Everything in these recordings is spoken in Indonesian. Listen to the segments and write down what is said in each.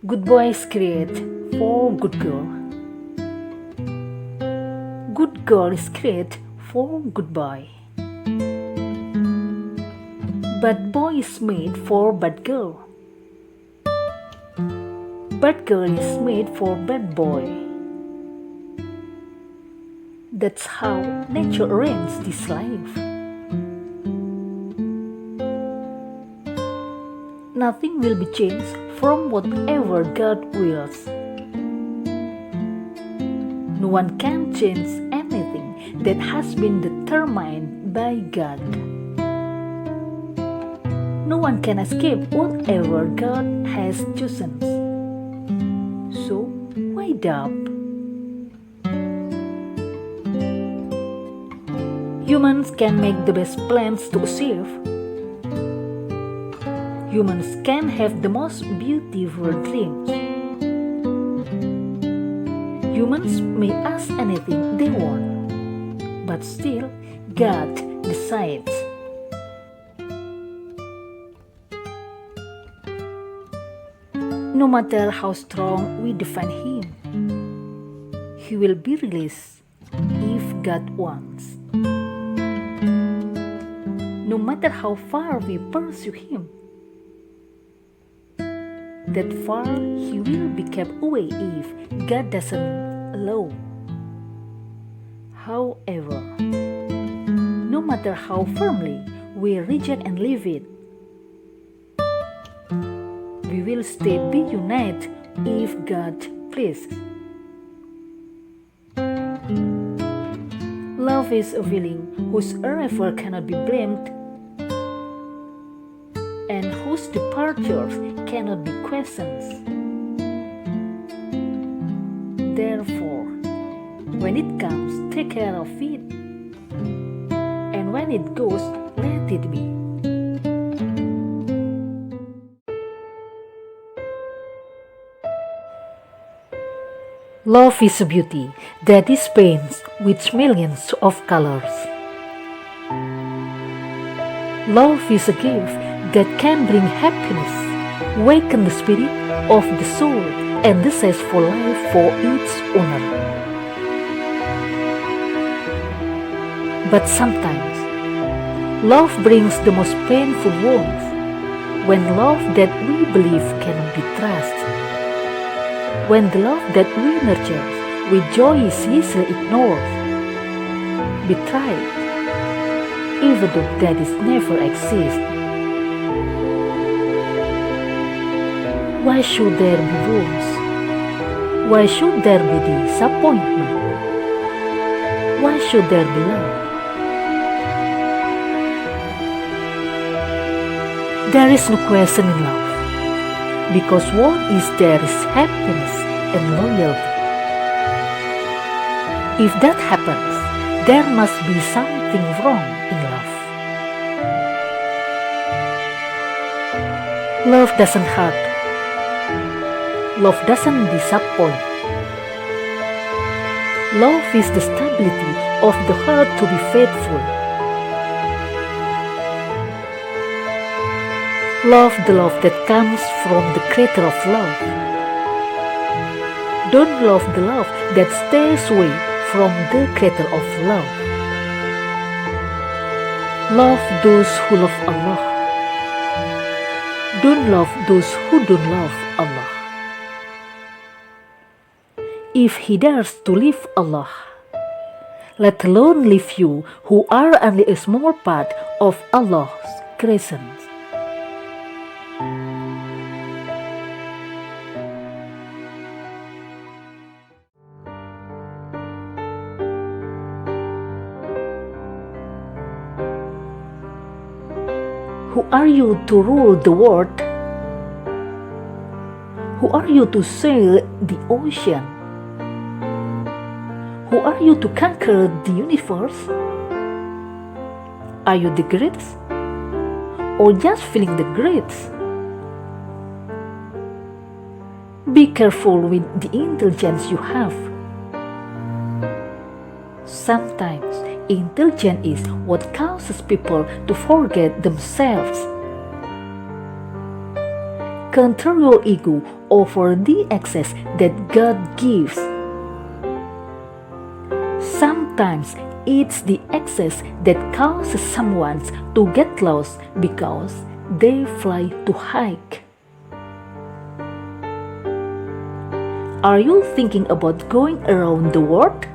Good boys create for good girl. Good girl is create for good boy. Bad boy is made for bad girl. Bad girl is made for bad boy. That's how nature arranges this life. Nothing will be changed from whatever God wills. No one can change anything that has been determined by God. No one can escape whatever God has chosen. So, why doubt? Humans can make the best plans to achieve. Humans can have the most beautiful dreams. Humans may ask anything they want, but still, God decides. No matter how strong we defend Him, He will be released if God wants. No matter how far we pursue Him, that far He will be kept away if God doesn't allow. However, no matter how firmly we reject and leave it, we will stay be united if God pleases. Love is a feeling whose arrival cannot be blamed and whose departures cannot be questioned. Therefore, when it comes, take care of it, and when it goes, let it be. Love is a beauty that is painted with millions of colors. Love is a gift that can bring happiness, waken the spirit of the soul, and the zest for life for its owner. But sometimes, love brings the most painful wounds when love that we believe cannot be trusted. When the love that we nurture with joy is easily ignored, betrayed, even though that is never exist. Why should there be wounds? Why should there be disappointment? Why should there be love? There is no question in love. Because what is there is happiness and loyalty. If that happens, there must be something wrong in love. Love doesn't hurt. Love doesn't disappoint. Love is the stability of the heart to be faithful. Love the love that comes from the creator of love. Don't love the love that stays away from the creator of love. Love those who love Allah. Don't love those who don't love Allah. If He dares to leave Allah, let alone leave you who are only a small part of Allah's creation. Who are you to rule the world? Who are you to sail the ocean? Who are you to conquer the universe? Are you the greatest? Or just feeling the greatest? Be careful with the intelligence you have. Sometimes intelligence is what causes people to forget themselves. Control your ego over the access that God gives. Sometimes it's the access that causes someone to get lost because they fly too high. Are you thinking about going around the world?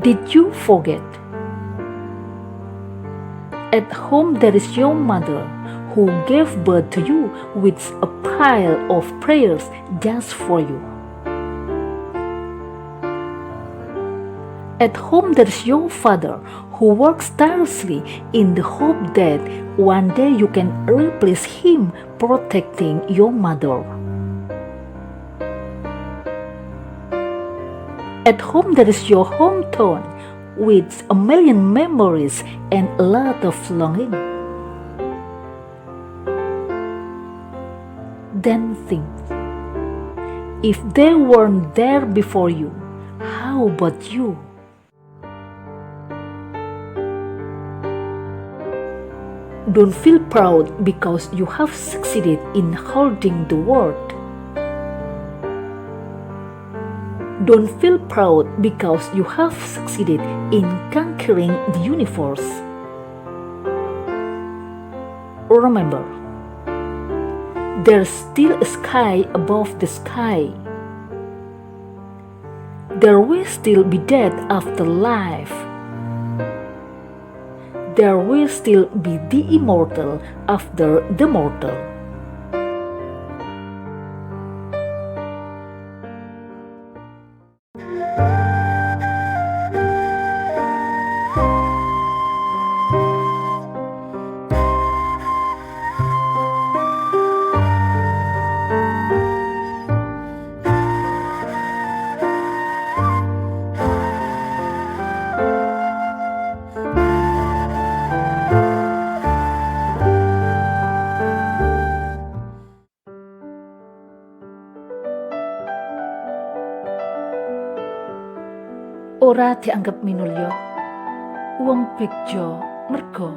Did you forget? At home there is your mother who gave birth to you with a pile of prayers just for you. At home there is your father who works tirelessly in the hope that one day you can replace him protecting your mother. At home there is your hometown with a million memories and a lot of longing. Then think, if they weren't there before you, how about you? Don't feel proud because you have succeeded in holding the world. Don't feel proud because you have succeeded in conquering the universe. Remember, there's still a sky above the sky. There will still be death after life. There will still be the immortal after the mortal. Ora dianggep minulya wong bekja merga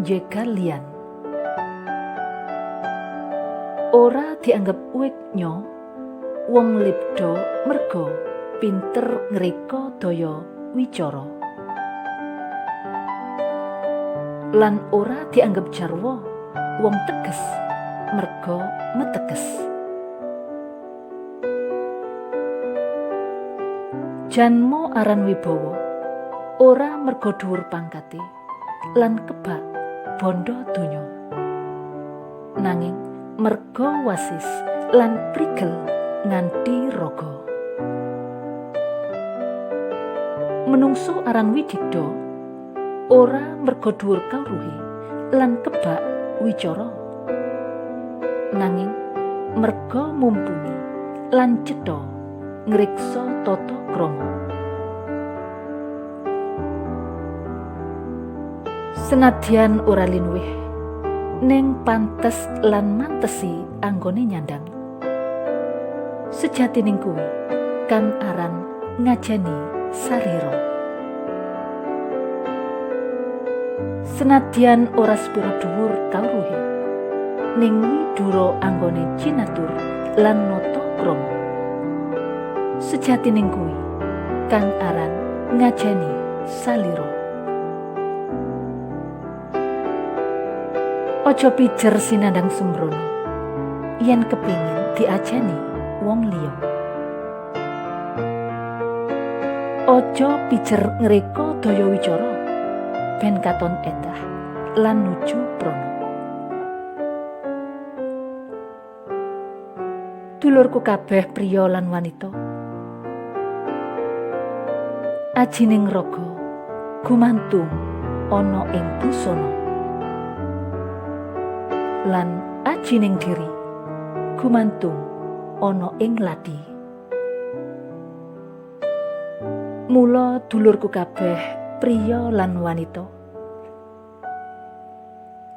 njegal liyan. Ora dianggep weknya wong libda merga pinter ngreka daya wicara. Lan ora dianggep jarwa wong teges merga meteges. Janmo aran wibawa ora merga dhuwur pangkate lan kebak bondo donya, nanging merga wasis lan prigel nganti raga. Menungso aran widikda ora merga dhuwur kawruhe lan kebak wicara, nanging merga mumpuni lan cetha ngreksa tata krama. Senadyan ora linuwih ning pantes lan mantesi anggone nyandang, sejatining kuwi kang aran ngajeni sarira. Senadyan ora sepira dhuwur kawruhe ning widura anggone cinatur lan nata krama, sejatining kuwi kang aran ngajeni salira. Aja pijer sinandang sembrono yen kepingin diajeni wong liya. Aja pijer ngreka daya wicara ben katon endah lan nuju prana. Dulurku kabeh priya lan wanita, ajining raga gumantung ana ing busana, lan ajining diri gumantung ana ing lati. Mula dulurku kabeh priya lan wanita,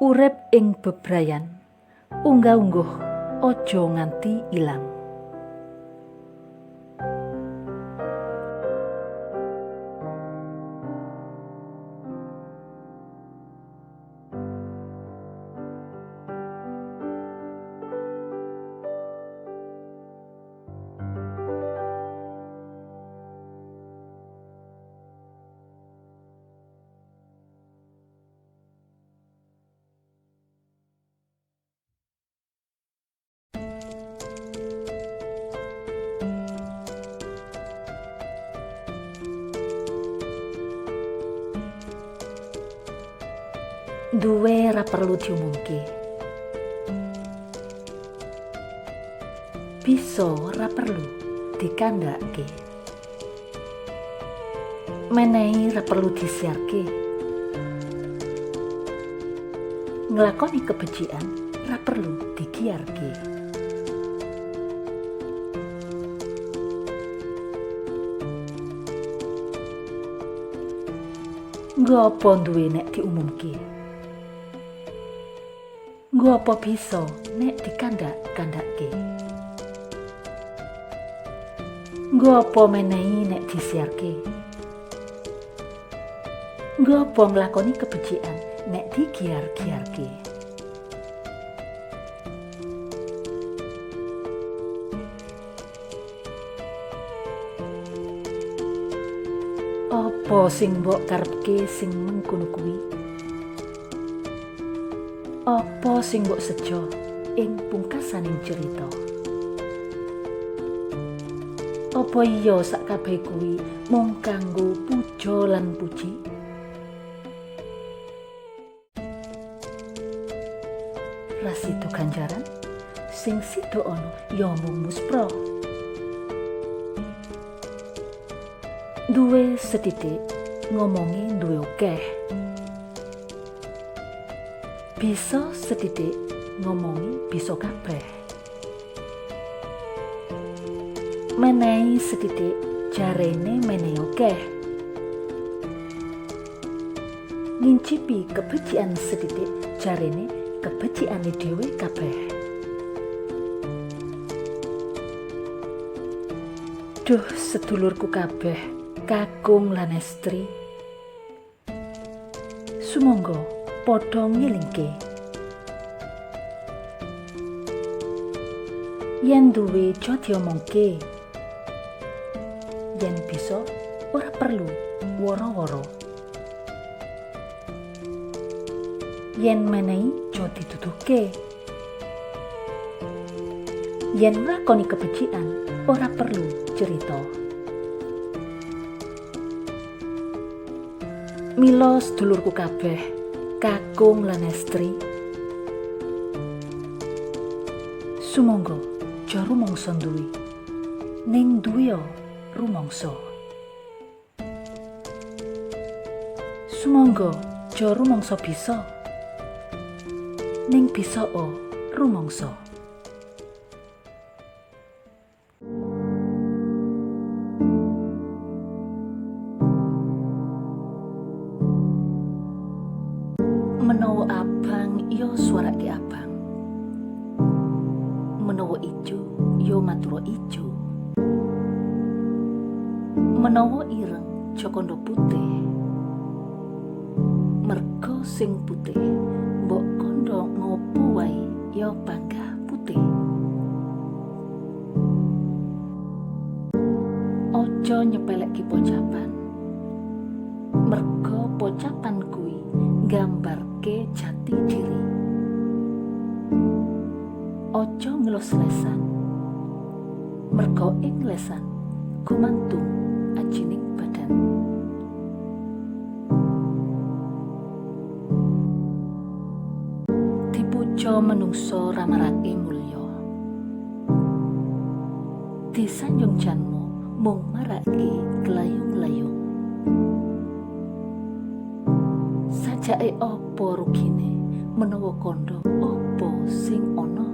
urip ing bebrayan unggah-ungguh aja nganti ilang. Duwe ra perlu diumumke. Bisa ra perlu dikandhake. Menehi ra perlu disiarke. Nglakoni kebejikan ra perlu digiarke. Nggo apa duwe nek diumumke? Nggo apa bisa nek dikandhak-kandhake? Nggo apa menehi nek disiarke? Nggo apa nglakoni kebejikan nek digiar-giarke? Apa sing mbok karepke sing mengkono kuwi? Apa sing mbok sejo ing pungkasaning cerita? Apa iya sakabeh kuwi mung kanggo puja lan puji? Rasido ganjaran sing sida ana ya mung muspra. Duwe sethithik ngomongi duwe akeh. Bisa sethithik ngomongi bisa kabeh. Menehi sethithik jarene menehi akeh. Ngincipi kebejikan sethithik jarene kebejikane dhewe kabeh. Duh sedulurku kabeh, kakung lan estri, sumangga padha ngilingke yen duwe aja diomongke, yen bisa ora perlu woro-woro, yen menehi aja dituduhke, yen nglakoni kebejikan ora perlu cerita. Mila sedulurku kabeh, kakung lan estri, sumangga aja rumangsa duwe, ning duwe rumangsa. Sumangga aja rumangsa bisa, ning bisa rumangsa. Menawa abang yo suarake abang, menawa ijo yo matura ijo, menawa ireng jokondho putih, merga sing putih mbok kandha ngopo wae yo panggah putih. Ojo nyepeleki pocapan, merga pocapan kuwi nggambarke jati diri. Ojo ngelos lesan, merga ing lesan gumantung ajining badan. Dipuja menungso ramarake mulya, disanjung janmu mung marake glayung-glayung. Sajake apa rugine menawa kandha apa sing ana?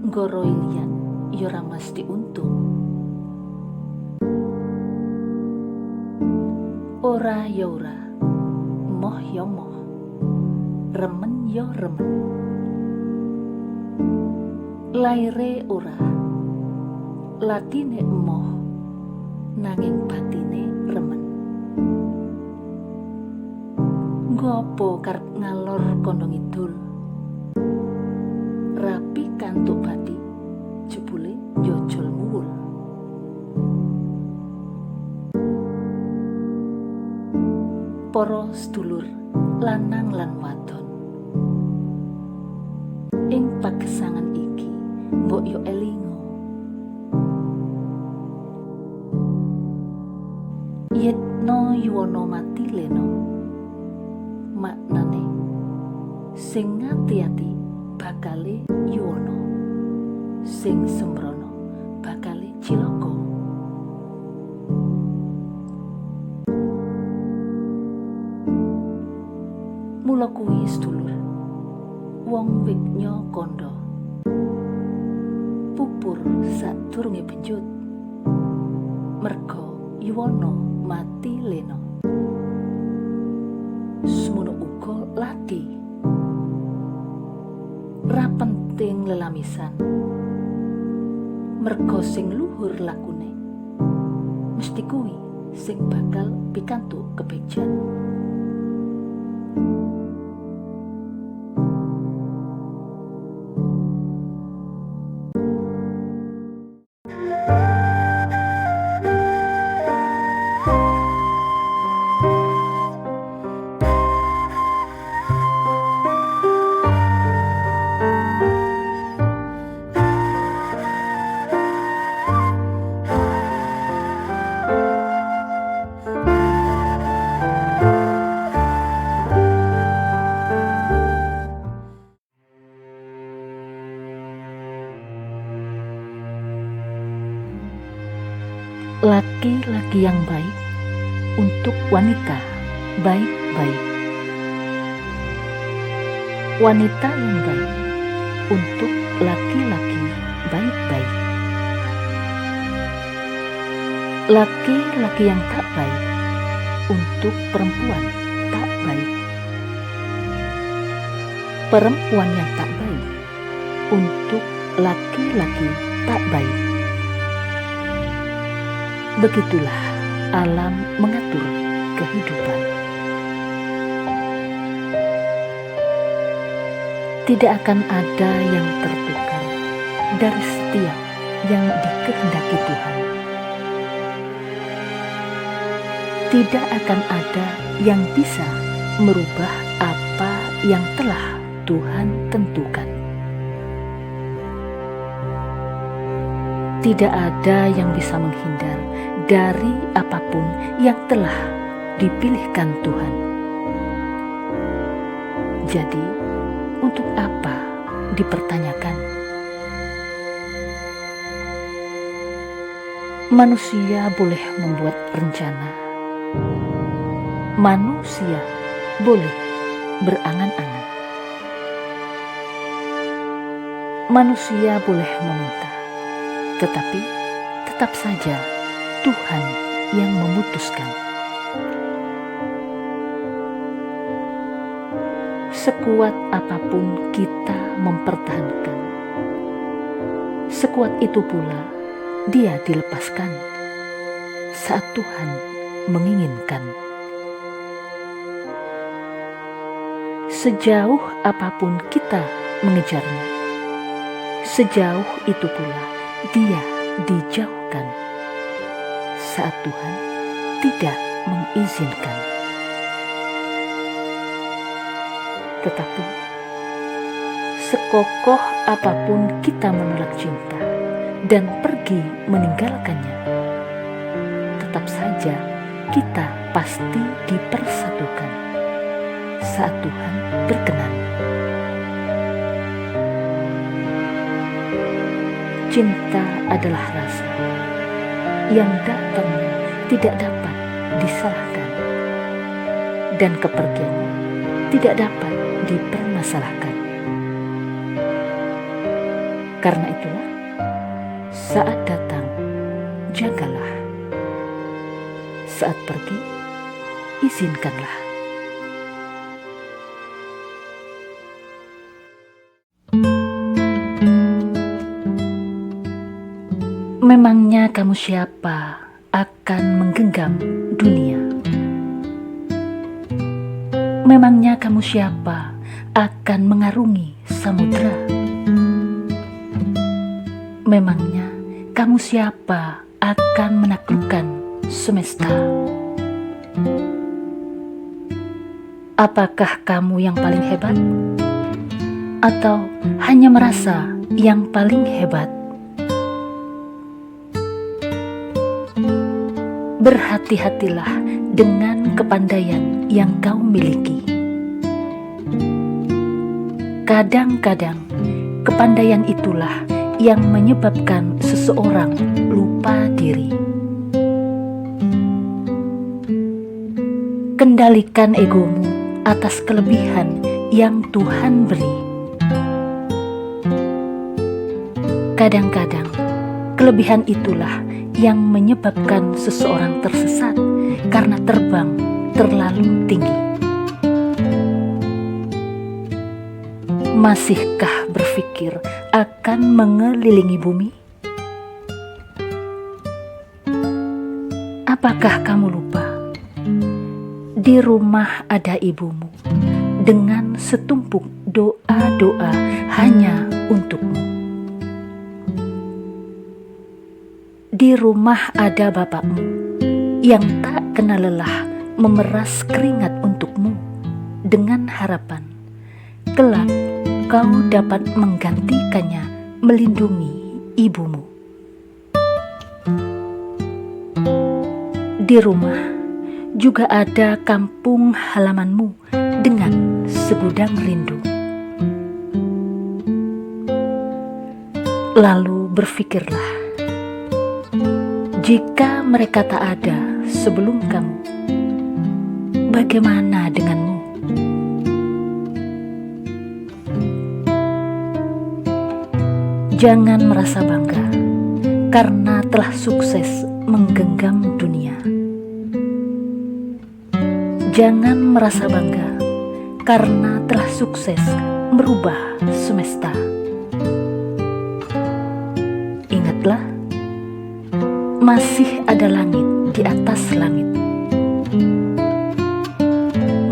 Nggara liyan ya ora mesti untung. Ora ya ora, moh ya moh, remen ya remen. Laire ora, latine emoh, nanging batine remen. Nggopo karep ngalor kandha ngidul, rapi kantuk bathi, jebule njojol muwul. Para sedulur lanang lan wadon, ing pagesangan iki mbok yo elingo yetno yuwana mati leno, maknane sing ngati-ati bakale yuwana, sing sembrono bakale cilaka. Mula kuwi sedulur, wong wignya kandha pupur sadurunge benjut, merga yuwana mati lena. Semono uga lati, ra penting lelamisan, merga sing luhur lakune mesti kuwi sing bakal pikantuk kebekjan. Laki-laki yang baik untuk wanita baik-baik. Wanita yang baik untuk laki-laki baik-baik. Laki-laki yang tak baik untuk perempuan tak baik. Perempuan yang tak baik untuk laki-laki tak baik. Begitulah alam mengatur kehidupan. Tidak akan ada yang tertukar dari setiap yang dikehendaki Tuhan. Tidak akan ada yang bisa merubah apa yang telah Tuhan tentukan. Tidak ada yang bisa menghindar dari apapun yang telah dipilihkan Tuhan. Jadi, untuk apa dipertanyakan? Manusia boleh membuat rencana. Manusia boleh berangan-angan. Manusia boleh meminta, tetapi tetap saja Tuhan yang memutuskan. Sekuat apapun kita mempertahankan, sekuat itu pula dia dilepaskan saat Tuhan menginginkan. Sejauh apapun kita mengejarnya, sejauh itu pula dia dijauhkan saat Tuhan tidak mengizinkan. Tetapi sekokoh apapun kita menolak cinta dan pergi meninggalkannya, tetap saja kita pasti dipersatukan saat Tuhan berkenan. Cinta adalah rasa yang datangnya tidak dapat disalahkan dan kepergiannya tidak dapat dipermasalahkan. Karena itulah, saat datang jagalah, saat pergi izinkanlah. Memangnya kamu siapa akan menggenggam dunia? Memangnya kamu siapa akan mengarungi samudra? Memangnya kamu siapa akan menaklukkan semesta? Apakah kamu yang paling hebat? Atau hanya merasa yang paling hebat? Berhati-hatilah dengan kepandaian yang kau miliki. Kadang-kadang kepandaian itulah yang menyebabkan seseorang lupa diri. Kendalikan egomu atas kelebihan yang Tuhan beri. Kadang-kadang kelebihan itulah yang menyebabkan seseorang tersesat karena terbang terlalu tinggi. Masihkah berpikir akan mengelilingi bumi? Apakah kamu lupa? Di rumah ada ibumu dengan setumpuk doa-doa hanya untukmu. Di rumah ada bapakmu yang tak kenal lelah memeras keringat untukmu dengan harapan kelak kau dapat menggantikannya melindungi ibumu. Di rumah juga ada kampung halamanmu dengan segudang rindu. Lalu berpikirlah, jika mereka tak ada sebelum kamu, bagaimana denganmu? Jangan merasa bangga karena telah sukses menggenggam dunia. Jangan merasa bangga karena telah sukses merubah semesta. Ingatlah, masih ada langit di atas langit.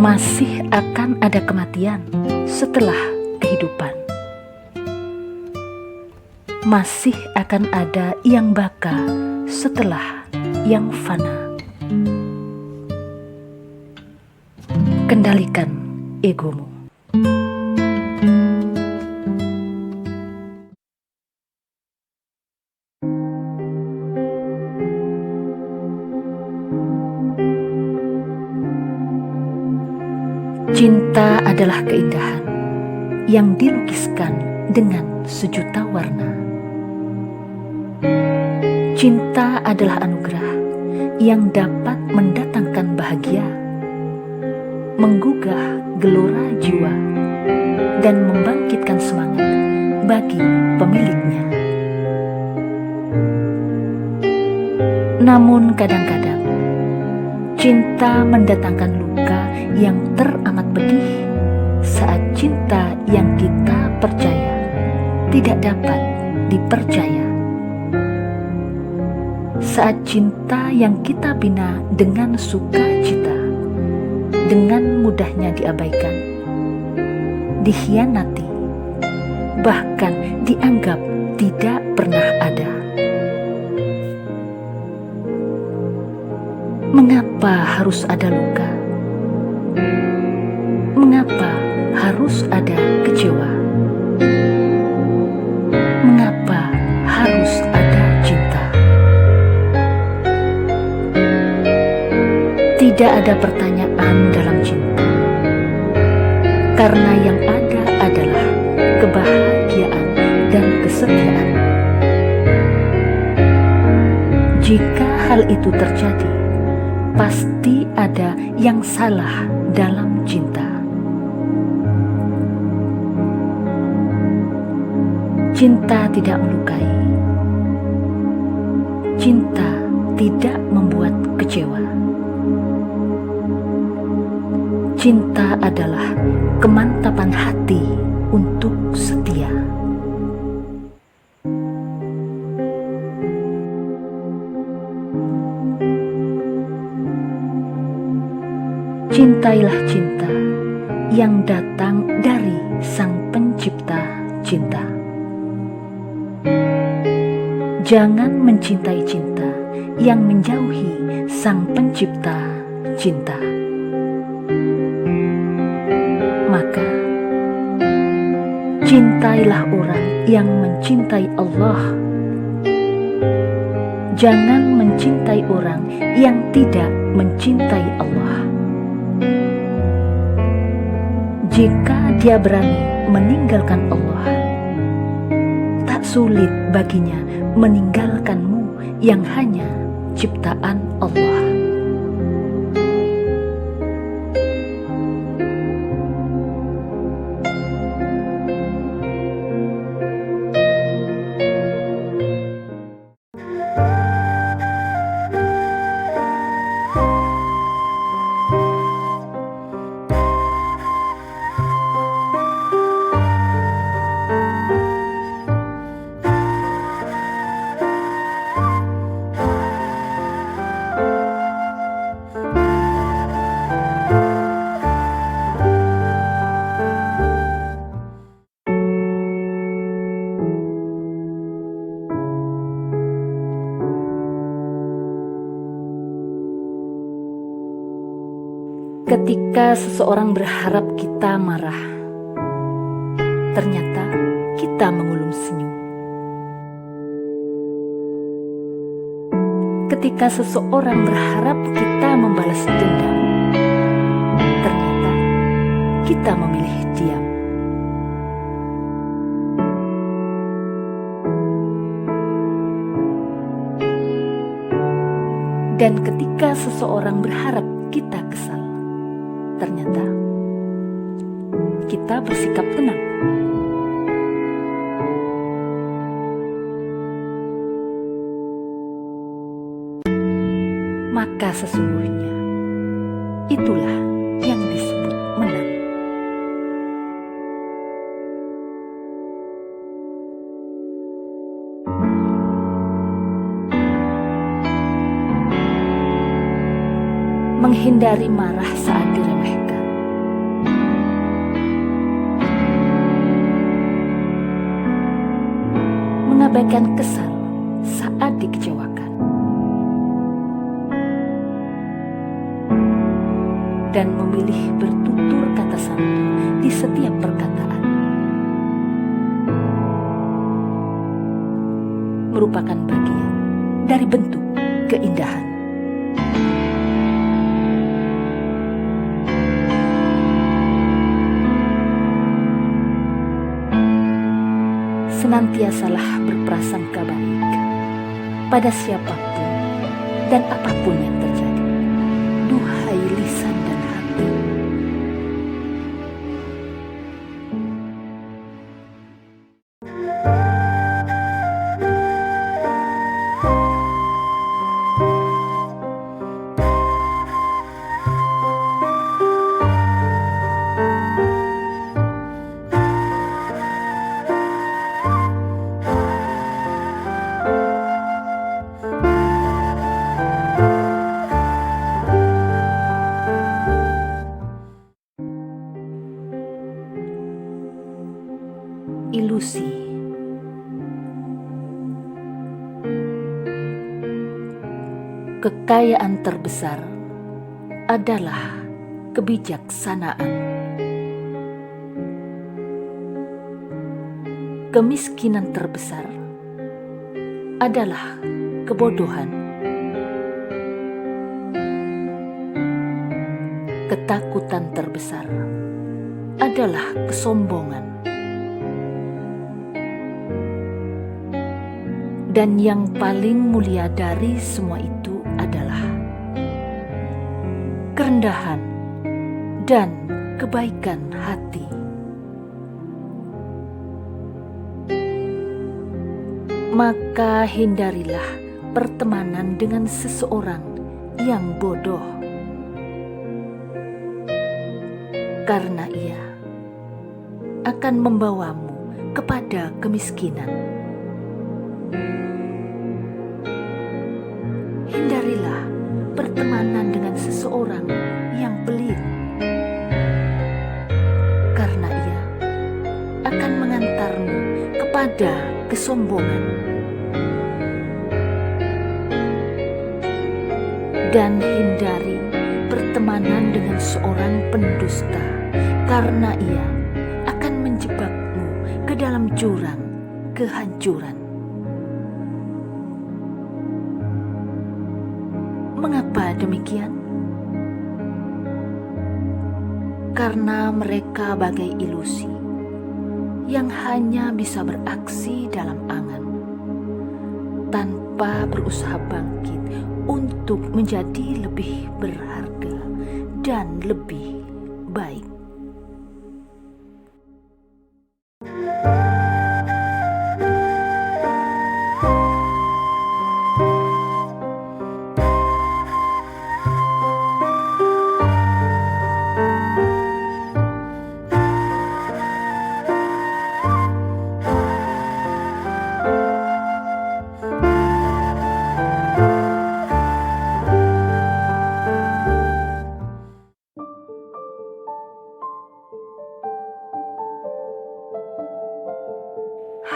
Masih akan ada kematian setelah kehidupan. Masih akan ada yang baka setelah yang fana. Kendalikan egomu. Cinta adalah keindahan yang dilukiskan dengan sejuta warna. Cinta adalah anugerah yang dapat mendatangkan bahagia, menggugah gelora jiwa, dan membangkitkan semangat bagi pemiliknya. Namun kadang-kadang cinta mendatangkan luka yang teramat pedih saat cinta yang kita percaya tidak dapat dipercaya. Saat cinta yang kita bina dengan sukacita dengan mudahnya diabaikan, dikhianati, bahkan dianggap tidak pernah ada. Mengapa harus ada luka? Mengapa harus ada kecewa? Mengapa harus ada cinta? Tidak ada pertanyaan dalam cinta, karena yang ada adalah kebahagiaan dan kesetiaan. Jika hal itu terjadi, pasti ada yang salah dalam cinta. Cinta tidak melukai. Cinta tidak membuat kecewa. Cinta adalah kemantapan hati untuk setia. Cintailah cinta yang datang dari Sang Pencipta cinta. Jangan mencintai cinta yang menjauhi Sang Pencipta cinta. Maka cintailah orang yang mencintai Allah. Jangan mencintai orang yang tidak mencintai Allah. Jika dia berani meninggalkan Allah, tak sulit baginya meninggalkanmu yang hanya ciptaan Allah. Ketika seseorang berharap kita marah, ternyata kita mengulum senyum. Ketika seseorang berharap kita membalas dendam, ternyata kita memilih diam. Dan ketika seseorang berharap kita kesal, ternyata kita bersikap tenang. Maka sesungguhnya itulah yang disebut menang. Menghindari marah saat diremehkan, mengabaikan kesal saat dikecewakan, dan memilih bertutur kata santun di setiap perkataan merupakan bagian dari bentuk keindahan. Senantiasalah berprasangka baik pada siapapun dan apapun yang terjadi, duhai lisan dan hati. Ilusi. Kekayaan terbesar adalah kebijaksanaan. Kemiskinan terbesar adalah kebodohan. Ketakutan terbesar adalah kesombongan. Dan yang paling mulia dari semua itu adalah kerendahan dan kebaikan hati. Maka hindarilah pertemanan dengan seseorang yang bodoh, karena ia akan membawamu kepada kemiskinan. Hindarilah pertemanan dengan seseorang yang pelit, karena ia akan mengantarmu kepada kesombongan. Dan hindari pertemanan dengan seorang pendusta, karena ia akan menjebakmu ke dalam jurang kehancuran. Mengapa demikian? karena mereka bagai ilusi yang hanya bisa beraksi dalam angan, tanpa berusaha bangkit untuk menjadi lebih berharga dan lebih baik.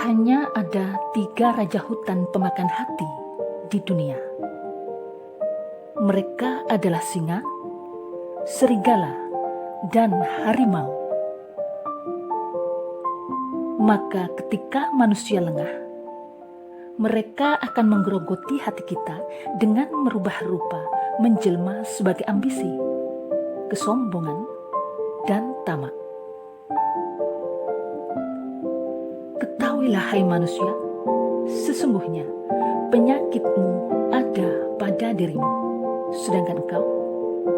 Hanya ada 3 raja hutan pemakan hati di dunia. Mereka adalah singa, serigala, dan harimau. Maka ketika manusia lengah, mereka akan menggerogoti hati kita dengan merubah rupa menjelma sebagai ambisi, kesombongan, dan tamak. Ketahuilah hai manusia, sesungguhnya penyakitmu ada pada dirimu, sedangkan engkau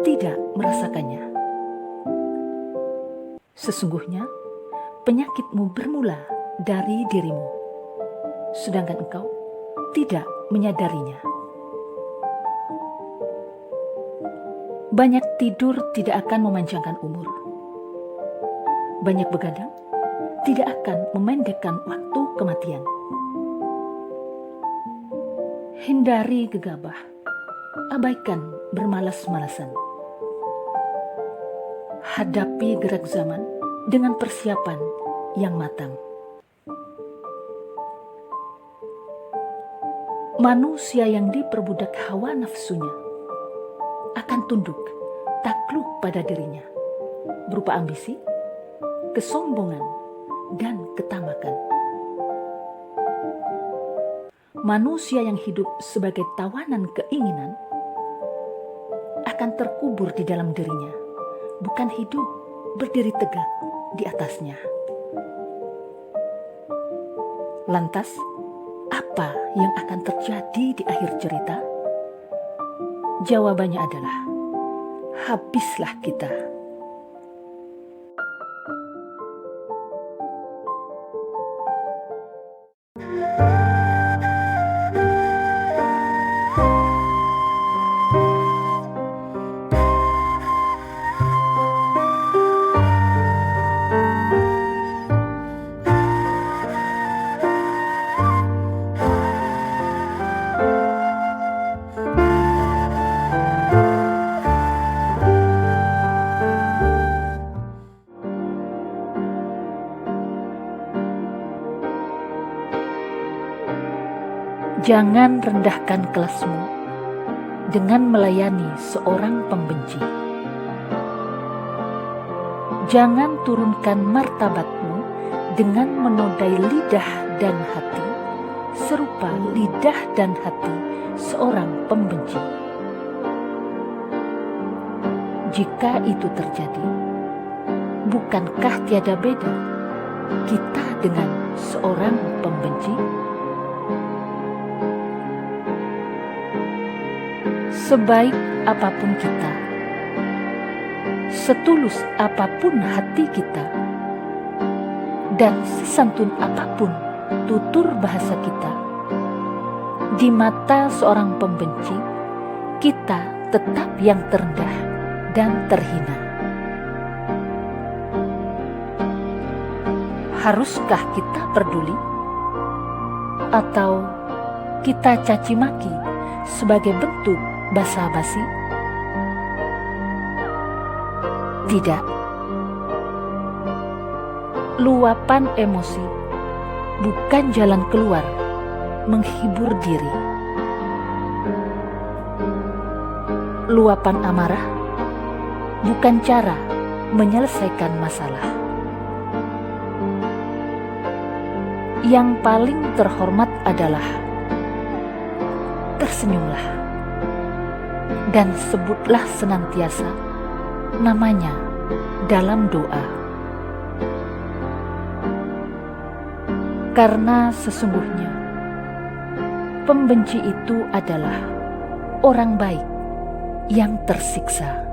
tidak merasakannya. Sesungguhnya penyakitmu bermula dari dirimu, sedangkan engkau tidak menyadarinya. Banyak tidur tidak akan memanjangkan umur. Banyak begadang tidak akan memendekkan waktu kematian. Hindari gegabah, abaikan bermalas-malasan. Hadapi gerak zaman dengan persiapan yang matang. Manusia yang diperbudak hawa nafsunya akan tunduk, takluk pada dirinya, berupa ambisi, kesombongan, dan ketamakan. Manusia yang hidup sebagai tawanan keinginan akan terkubur di dalam dirinya, bukan hidup berdiri tegak di atasnya. Lantas, apa yang akan terjadi di akhir cerita? Jawabannya adalah, habislah kita. Jangan rendahkan kelasmu dengan melayani seorang pembenci. Jangan turunkan martabatmu dengan menodai lidah dan hati, serupa lidah dan hati seorang pembenci. Jika itu terjadi, bukankah tiada beda kita dengan seorang pembenci? Sebaik apapun kita, setulus apapun hati kita, dan sesantun apapun tutur bahasa kita, di mata seorang pembenci, kita tetap yang terendah dan terhina. Haruskah kita peduli? Atau kita caci maki sebagai bentuk basa-basi? Tidak. Luapan emosi bukan jalan keluar menghibur diri. Luapan amarah bukan cara menyelesaikan masalah. Yang paling terhormat adalah tersenyumlah dan sebutlah senantiasa namanya dalam doa. Karena sesungguhnya pembenci itu adalah orang baik yang tersiksa.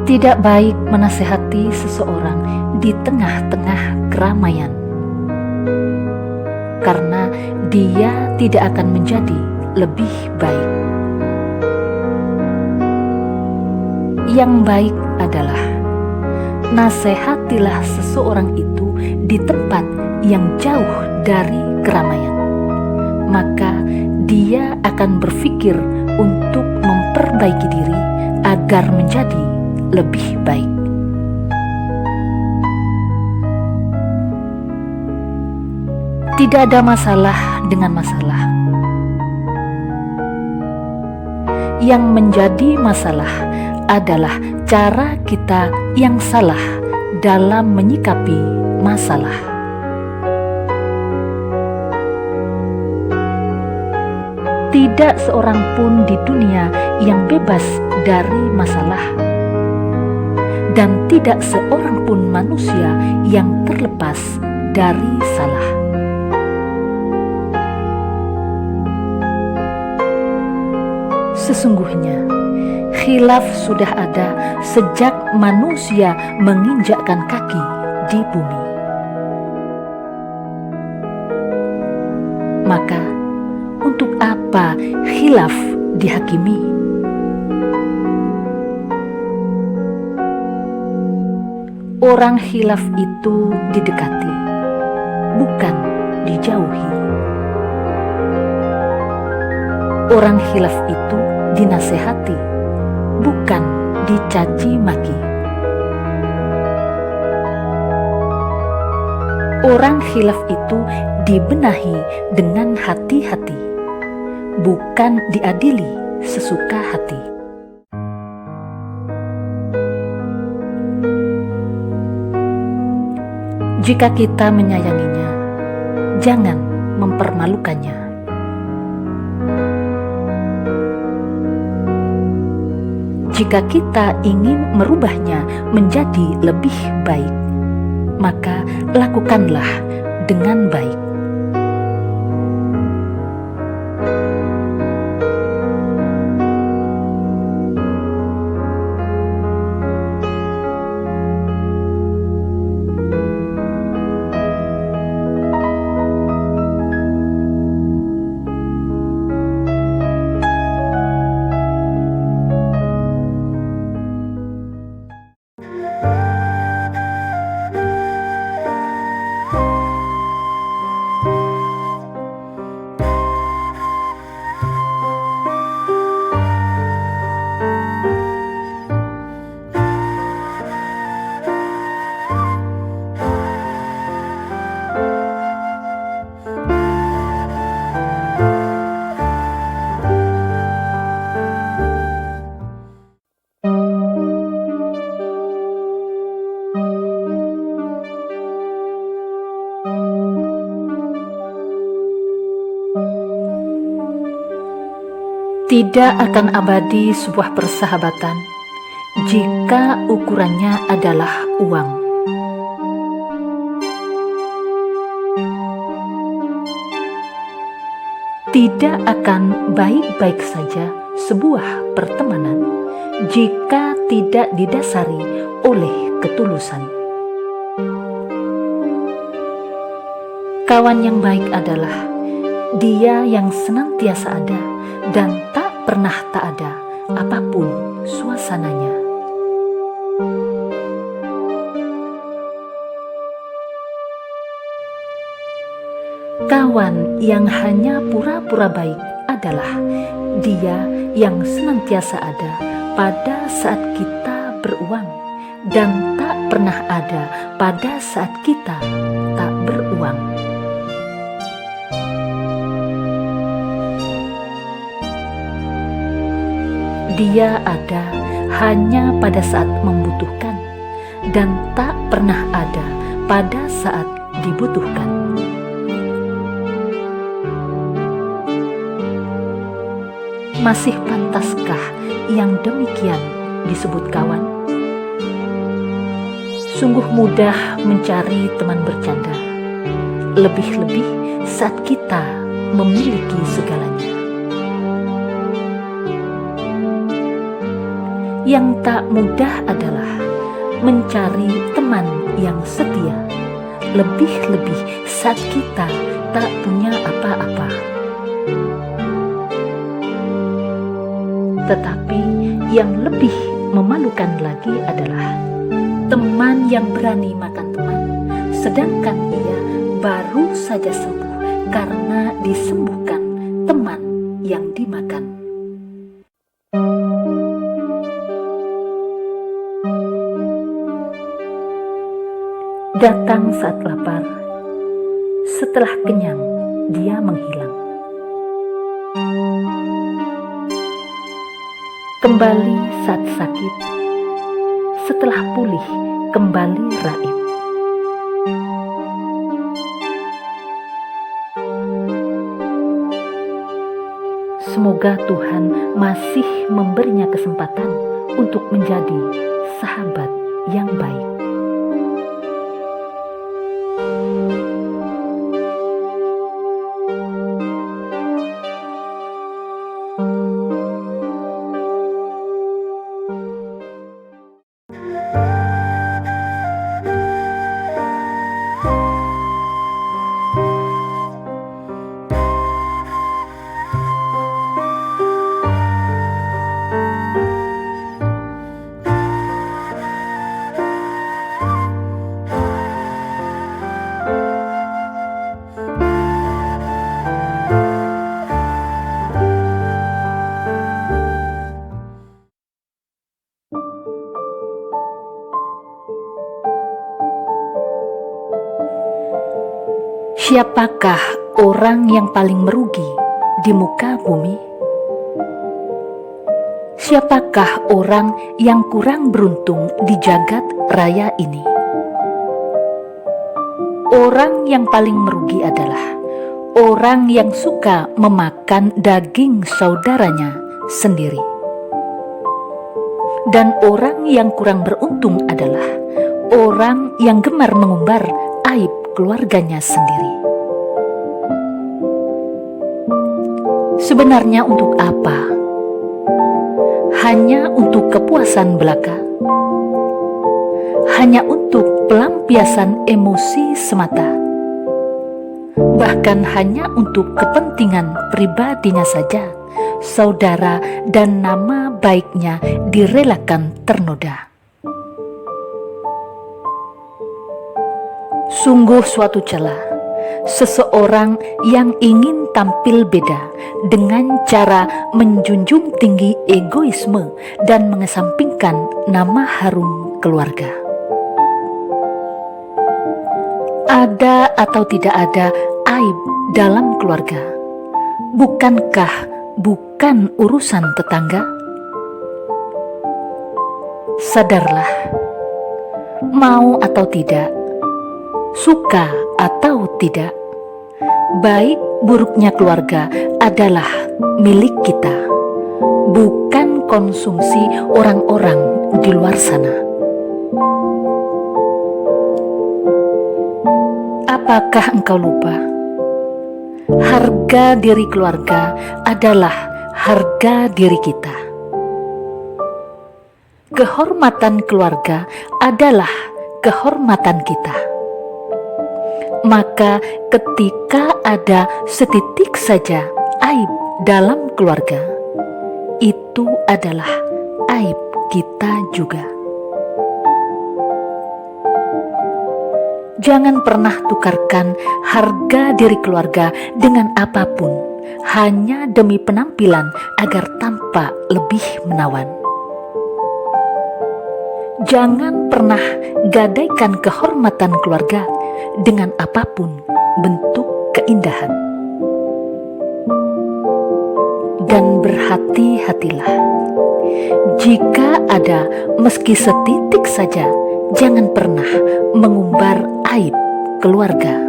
Tidak baik menasehati seseorang di tengah-tengah keramaian, karena dia tidak akan menjadi lebih baik. Yang baik adalah nasehatilah seseorang itu di tempat yang jauh dari keramaian, maka dia akan berpikir untuk memperbaiki diri agar menjadi lebih baik. Tidak ada masalah dengan masalah. Yang menjadi masalah adalah cara kita yang salah dalam menyikapi masalah. Tidak seorang pun di dunia yang bebas dari masalah, dan tidak seorang pun manusia yang terlepas dari salah. Sesungguhnya, khilaf sudah ada sejak manusia menginjakkan kaki di bumi. Maka, untuk apa khilaf dihakimi? Orang khilaf itu didekati, bukan dijauhi. Orang khilaf itu dinasehati, bukan dicaci maki. Orang khilaf itu dibenahi dengan hati-hati, bukan diadili sesuka hati. Jika kita menyayanginya, jangan mempermalukannya. Jika kita ingin merubahnya menjadi lebih baik, maka lakukanlah dengan baik. Tidak akan abadi sebuah persahabatan jika ukurannya adalah uang. Tidak akan baik-baik saja sebuah pertemanan jika tidak didasari oleh ketulusan. Kawan yang baik adalah dia yang senantiasa ada dan tak pernah tak ada apapun suasananya. Kawan yang hanya pura-pura baik adalah dia yang senantiasa ada pada saat kita beruang dan tak pernah ada pada saat kita tak beruang. Dia ada hanya pada saat membutuhkan dan tak pernah ada pada saat dibutuhkan. Masih pantaskah yang demikian disebut kawan? Sungguh mudah mencari teman bercanda, lebih-lebih saat kita memiliki segalanya. Yang tak mudah adalah mencari teman yang setia, lebih-lebih saat kita tak punya apa-apa. Tetapi yang lebih memalukan lagi adalah teman yang berani makan teman, sedangkan ia baru saja sembuh karena disembuhkan teman yang dimakan. Datang saat lapar, setelah kenyang dia menghilang. Kembali saat sakit, setelah pulih kembali raib. Semoga Tuhan masih memberinya kesempatan untuk menjadi sahabat yang baik. Siapakah orang yang paling merugi di muka bumi? Siapakah orang yang kurang beruntung di jagat raya ini? Orang yang paling merugi adalah orang yang suka memakan daging saudaranya sendiri. Dan orang yang kurang beruntung adalah orang yang gemar mengumbar aib keluarganya sendiri. Sebenarnya untuk apa? Hanya untuk kepuasan belaka? Hanya untuk pelampiasan emosi semata? Bahkan hanya untuk kepentingan pribadinya saja, saudara dan nama baiknya direlakan ternoda. Sungguh suatu celah seseorang yang ingin tampil beda dengan cara menjunjung tinggi egoisme dan mengesampingkan nama harum keluarga. Ada atau tidak ada aib dalam keluarga, bukankah bukan urusan tetangga? Sadarlah, mau atau tidak, suka atau tidak, baik buruknya keluarga adalah milik kita, bukan konsumsi orang-orang di luar sana. Apakah engkau lupa? Harga diri keluarga adalah harga diri kita. Kehormatan keluarga adalah kehormatan kita. Maka ketika ada setitik saja aib dalam keluarga, itu itu adalah aib kita juga. Jangan pernah tukarkan harga diri keluarga dengan apapun hanya demi penampilan agar tampak lebih menawan. Jangan pernah gadaikan kehormatan keluarga dengan apapun bentuk keindahan. Dan berhati-hatilah, jika ada meski setitik saja, jangan pernah mengumbar aib keluarga.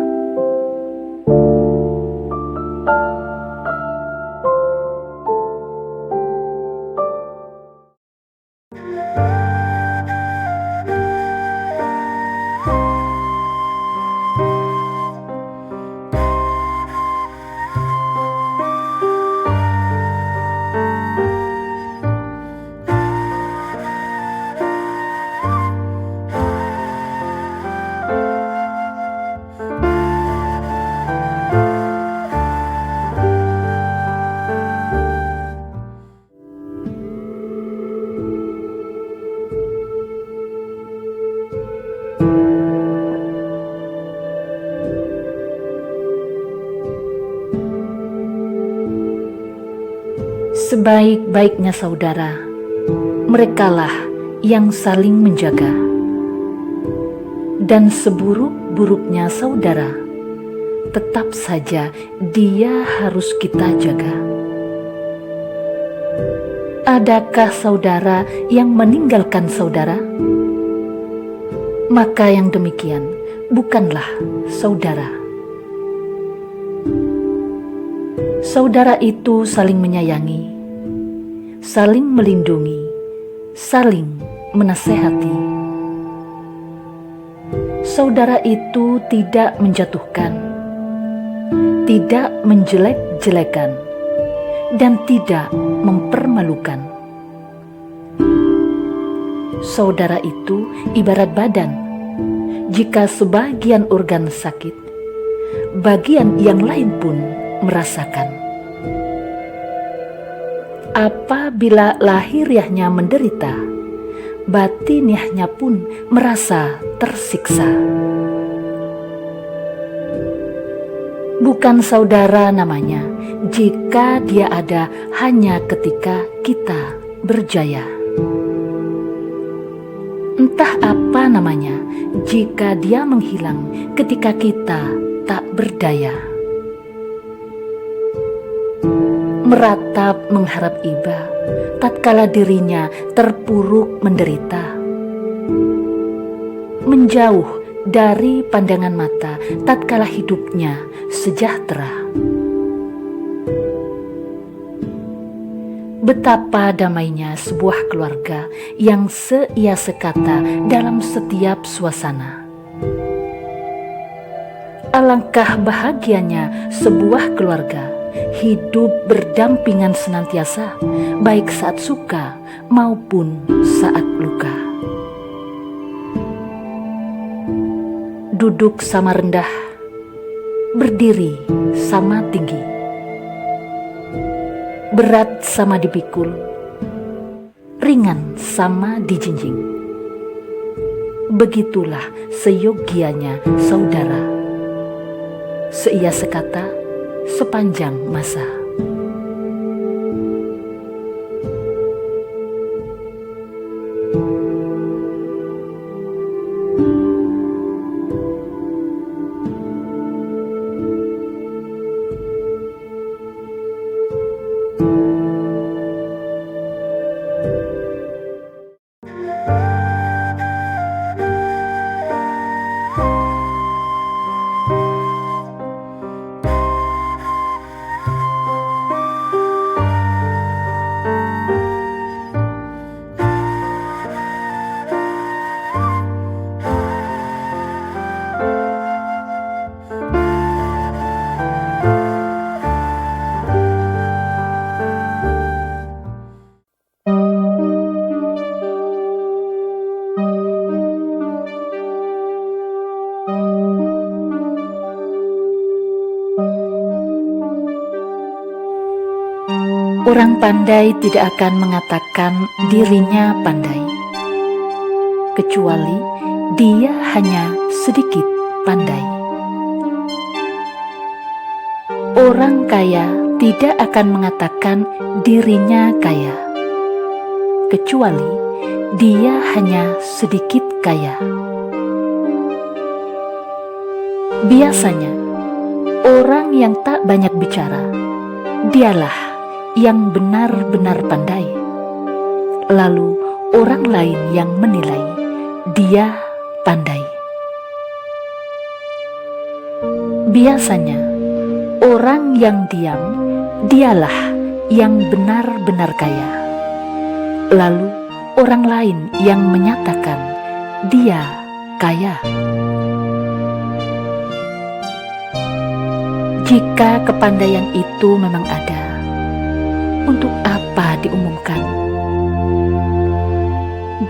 Sebaik-baiknya saudara, merekalah yang saling menjaga. Dan seburuk-buruknya saudara, tetap saja dia harus kita jaga. Adakah saudara yang meninggalkan saudara? Maka yang demikian bukanlah saudara. Saudara itu saling menyayangi, saling melindungi, saling menasehati. Saudara itu tidak menjatuhkan, tidak menjelek-jelekan, dan tidak mempermalukan. Saudara itu ibarat badan. Jika sebagian organ sakit, bagian yang lain pun merasakan. Apabila lahiriahnya menderita, batiniahnya pun merasa tersiksa. Bukan saudara namanya jika dia ada hanya ketika kita berjaya. Entah apa namanya jika dia menghilang ketika kita tak berdaya. Meratap mengharap iba tatkala dirinya terpuruk menderita. Menjauh dari pandangan mata tatkala hidupnya sejahtera. Betapa damainya sebuah keluarga yang seia sekata dalam setiap suasana. Alangkah bahagianya sebuah keluarga hidup berdampingan senantiasa, baik saat suka maupun saat luka. Duduk sama rendah, berdiri sama tinggi, berat sama dipikul, ringan sama dijinjing. Begitulah seyogianya saudara, seia sekata sepanjang masa. Orang pandai tidak akan mengatakan dirinya pandai, kecuali dia hanya sedikit pandai. Orang kaya tidak akan mengatakan dirinya kaya, kecuali dia hanya sedikit kaya. Biasanya, orang yang tak banyak bicara, dialah yang benar-benar pandai. Lalu orang lain yang menilai dia pandai. Biasanya, orang yang diam, dialah yang benar-benar kaya. Lalu orang lain yang menyatakan dia kaya. Jika kepandaian itu memang ada, untuk apa diumumkan?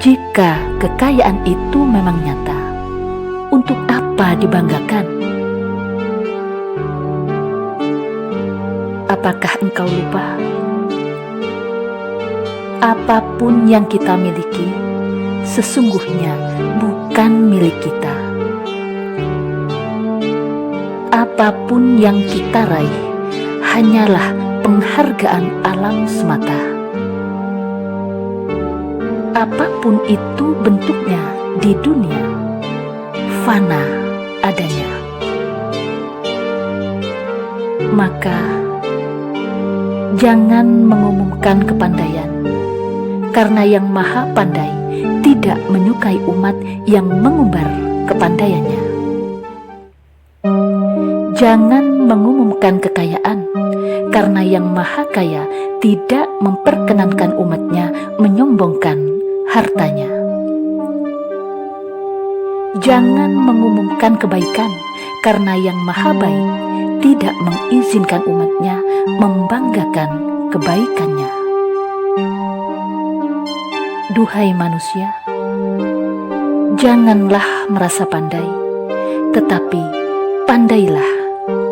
Jika kekayaan itu memang nyata, untuk apa dibanggakan? Apakah engkau lupa? Apapun yang kita miliki, sesungguhnya bukan milik kita. Apapun yang kita raih, hanyalah penghargaan alam semata. Apapun itu bentuknya di dunia, fana adanya. Maka, jangan mengumumkan kepandaian, karena yang maha pandai tidak menyukai umat yang mengumbar kepandaiannya. Jangan mengumumkan kekayaan, karena yang maha kaya tidak memperkenankan umatnya menyombongkan hartanya. Jangan mengumumkan kebaikan, karena yang maha baik tidak mengizinkan umatnya membanggakan kebaikannya. Duhai manusia, janganlah merasa pandai, tetapi pandailah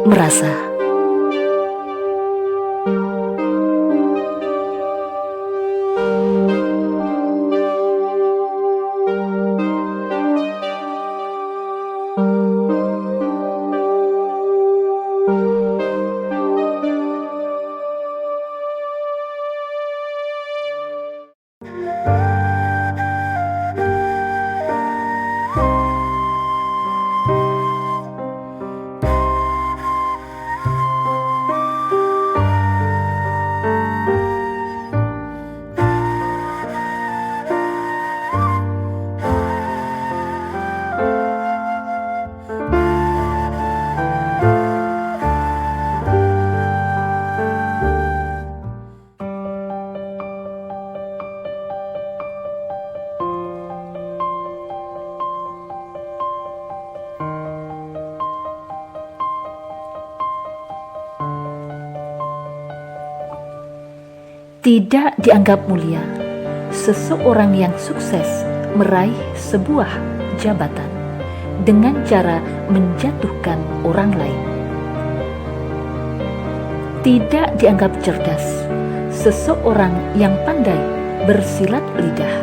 merasa. Tidak dianggap mulia seseorang yang sukses meraih sebuah jabatan dengan cara menjatuhkan orang lain. Tidak dianggap cerdas seseorang yang pandai bersilat lidah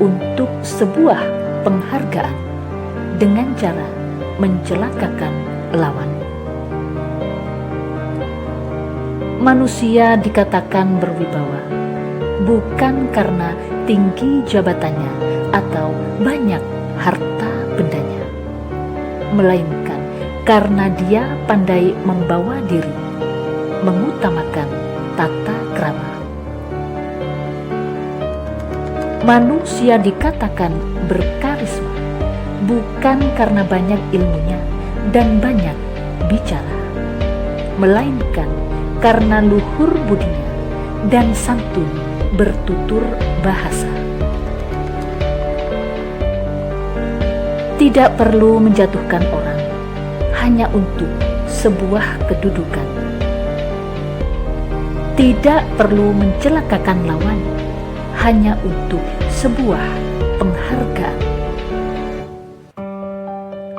untuk sebuah penghargaan dengan cara mencelakakan lawan. Manusia dikatakan berwibawa bukan karena tinggi jabatannya atau banyak harta bendanya, melainkan karena dia pandai membawa diri, mengutamakan tata krama. Manusia dikatakan berkarisma bukan karena banyak ilmunya dan banyak bicara, melainkan karena luhur budinya dan santun bertutur bahasa. Tidak perlu menjatuhkan orang hanya untuk sebuah kedudukan. Tidak perlu mencelakakan lawan hanya untuk sebuah penghargaan.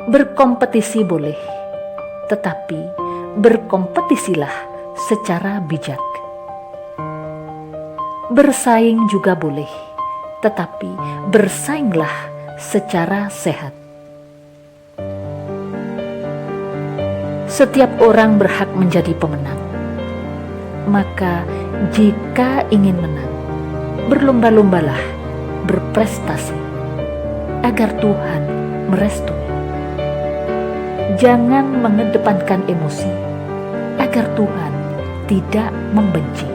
Berkompetisi boleh, tetapi berkompetisilah secara bijak. Bersaing juga boleh, tetapi bersainglah secara sehat. Setiap orang berhak menjadi pemenang. Maka jika ingin menang, berlomba-lombalah, berprestasi, agar Tuhan merestui. Jangan mengedepankan emosi, agar Tuhan tidak membenci.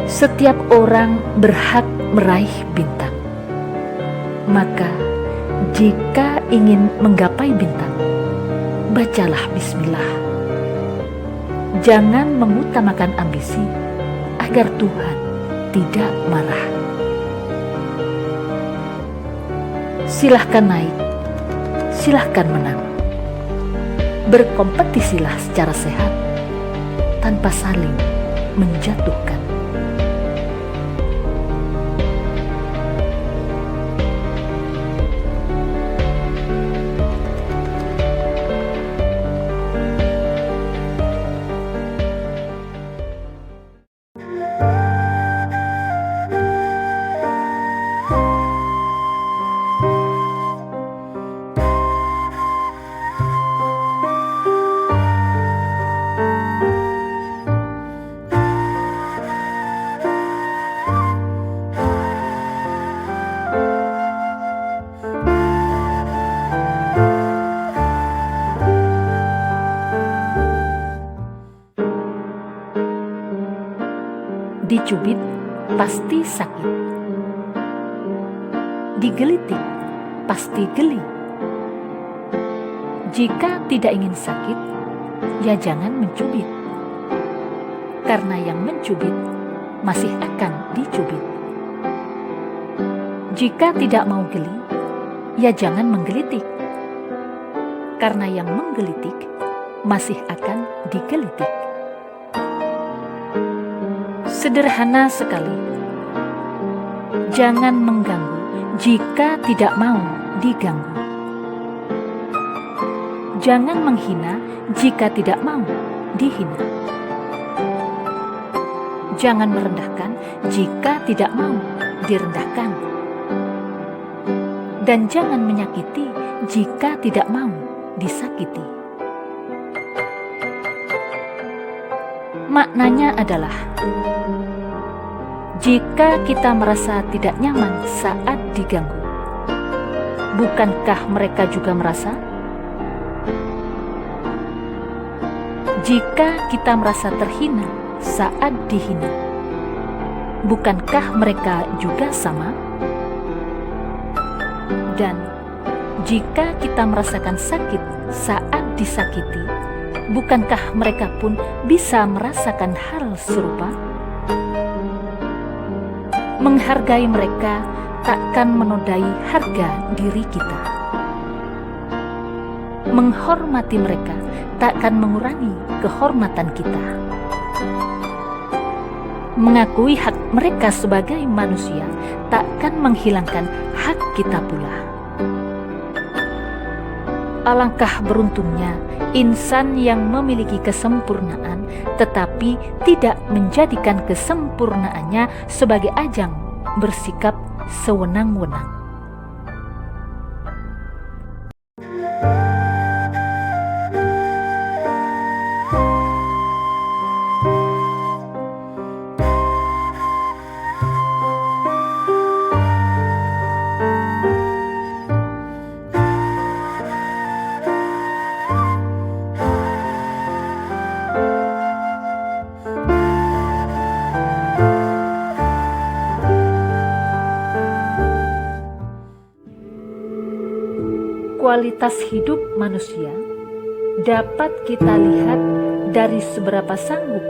Setiap orang berhak meraih bintang. Maka jika ingin menggapai bintang, bacalah bismillah. Jangan mengutamakan ambisi, agar Tuhan tidak marah. Silahkan naik, silahkan menang. Berkompetisilah secara sehat, tanpa saling menjatuhkan. Dicubit pasti sakit, digelitik pasti geli. Jika tidak ingin sakit, ya jangan mencubit, karena yang mencubit masih akan dicubit. Jika tidak mau geli, ya jangan menggelitik, karena yang menggelitik masih akan digelitik. Sederhana sekali. Jangan mengganggu jika tidak mau diganggu. Jangan menghina jika tidak mau dihina. Jangan merendahkan jika tidak mau direndahkan. Dan jangan menyakiti jika tidak mau disakiti. Maknanya adalah, jika kita merasa tidak nyaman saat diganggu, bukankah mereka juga merasa? Jika kita merasa terhina saat dihina, bukankah mereka juga sama? Dan jika kita merasakan sakit saat disakiti, bukankah mereka pun bisa merasakan hal serupa? Menghargai mereka takkan menodai harga diri kita. Menghormati mereka takkan mengurangi kehormatan kita. Mengakui hak mereka sebagai manusia takkan menghilangkan hak kita pula. Alangkah beruntungnya insan yang memiliki kesempurnaan tetapi tidak menjadikan kesempurnaannya sebagai ajang bersikap sewenang-wenang. Kualitas hidup manusia dapat kita lihat dari seberapa sanggup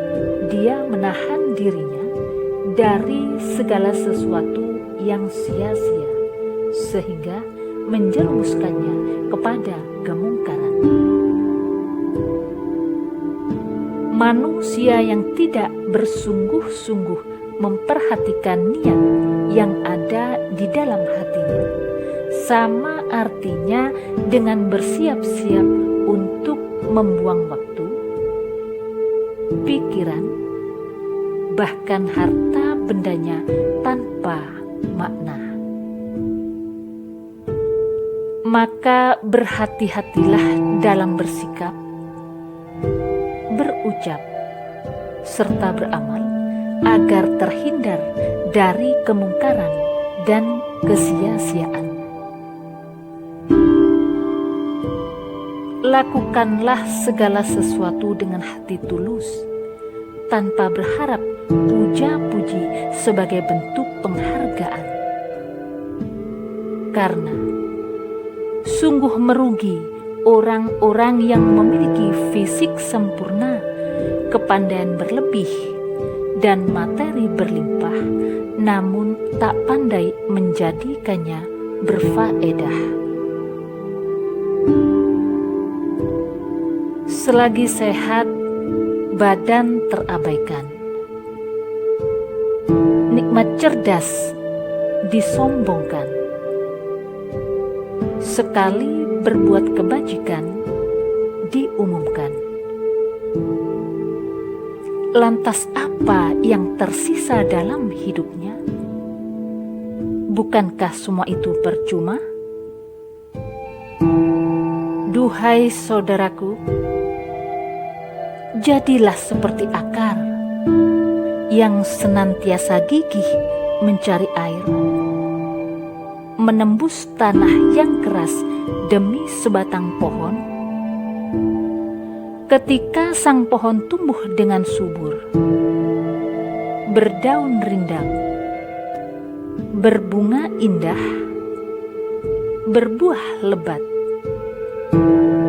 dia menahan dirinya dari segala sesuatu yang sia-sia, sehingga menjerumuskannya kepada kemungkaran. Manusia yang tidak bersungguh-sungguh memperhatikan niat yang ada di dalam hatinya, sama artinya dengan bersiap-siap untuk membuang waktu, pikiran, bahkan harta bendanya tanpa makna. Maka berhati-hatilah dalam bersikap, berucap, serta beramal agar terhindar dari kemungkaran dan kesia-siaan. Lakukanlah segala sesuatu dengan hati tulus, tanpa berharap puja-puji sebagai bentuk penghargaan. Karena sungguh merugi orang-orang yang memiliki fisik sempurna, kepandaian berlebih, dan materi berlimpah, namun tak pandai menjadikannya berfaedah. Selagi sehat, badan terabaikan. Nikmat cerdas disombongkan. Sekali berbuat kebajikan diumumkan. Lantas apa yang tersisa dalam hidupnya? Bukankah semua itu percuma? Duhai saudaraku, jadilah seperti akar yang senantiasa gigih mencari air, menembus tanah yang keras demi sebatang pohon. Ketika sang pohon tumbuh dengan subur, berdaun rindang, berbunga indah, berbuah lebat,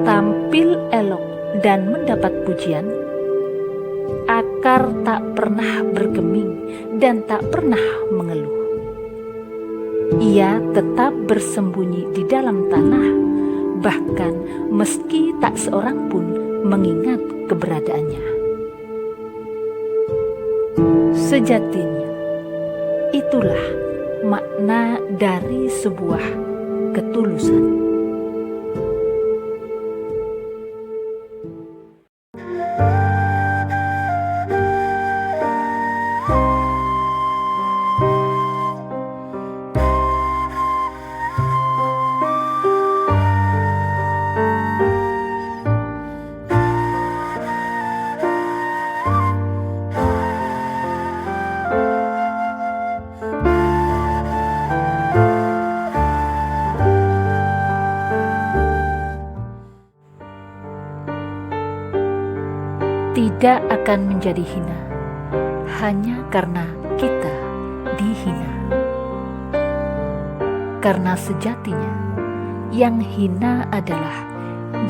tampil elok dan mendapat pujian, akar tak pernah bergeming dan tak pernah mengeluh. Ia tetap bersembunyi di dalam tanah, bahkan meski tak seorang pun mengingat keberadaannya. Sejatinya, itulah makna dari sebuah ketulusan. Tidak akan menjadi hina hanya karena kita dihina. Karena sejatinya yang hina adalah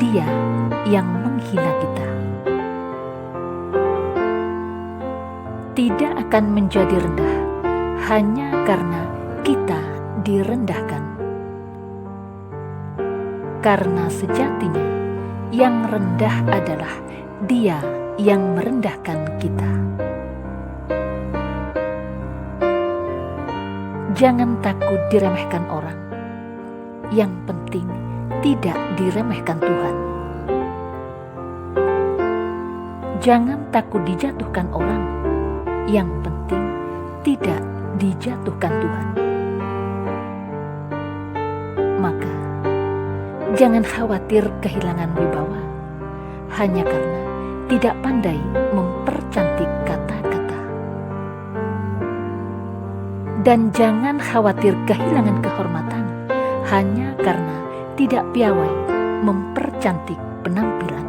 Dia yang menghina kita. Tidak akan menjadi rendah hanya karena kita direndahkan. Karena sejatinya yang rendah adalah Dia yang merendahkan kita. Jangan takut diremehkan orang. Yang penting tidak diremehkan Tuhan. Jangan takut dijatuhkan orang. Yang penting tidak dijatuhkan Tuhan. Maka jangan khawatir kehilangan wibawa hanya karena tidak pandai mempercantik kata-kata. Dan jangan khawatir kehilangan kehormatan hanya karena tidak piawai mempercantik penampilan.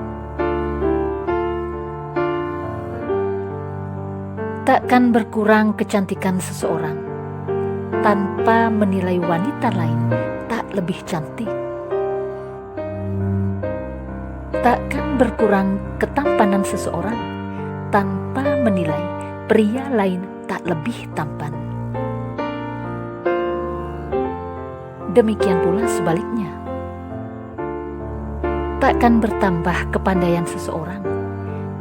Takkan berkurang kecantikan seseorang tanpa menilai wanita lain tak lebih cantik. Takkan berkurang ketampanan seseorang tanpa menilai pria lain tak lebih tampan. Demikian pula sebaliknya. Takkan bertambah kepandaian seseorang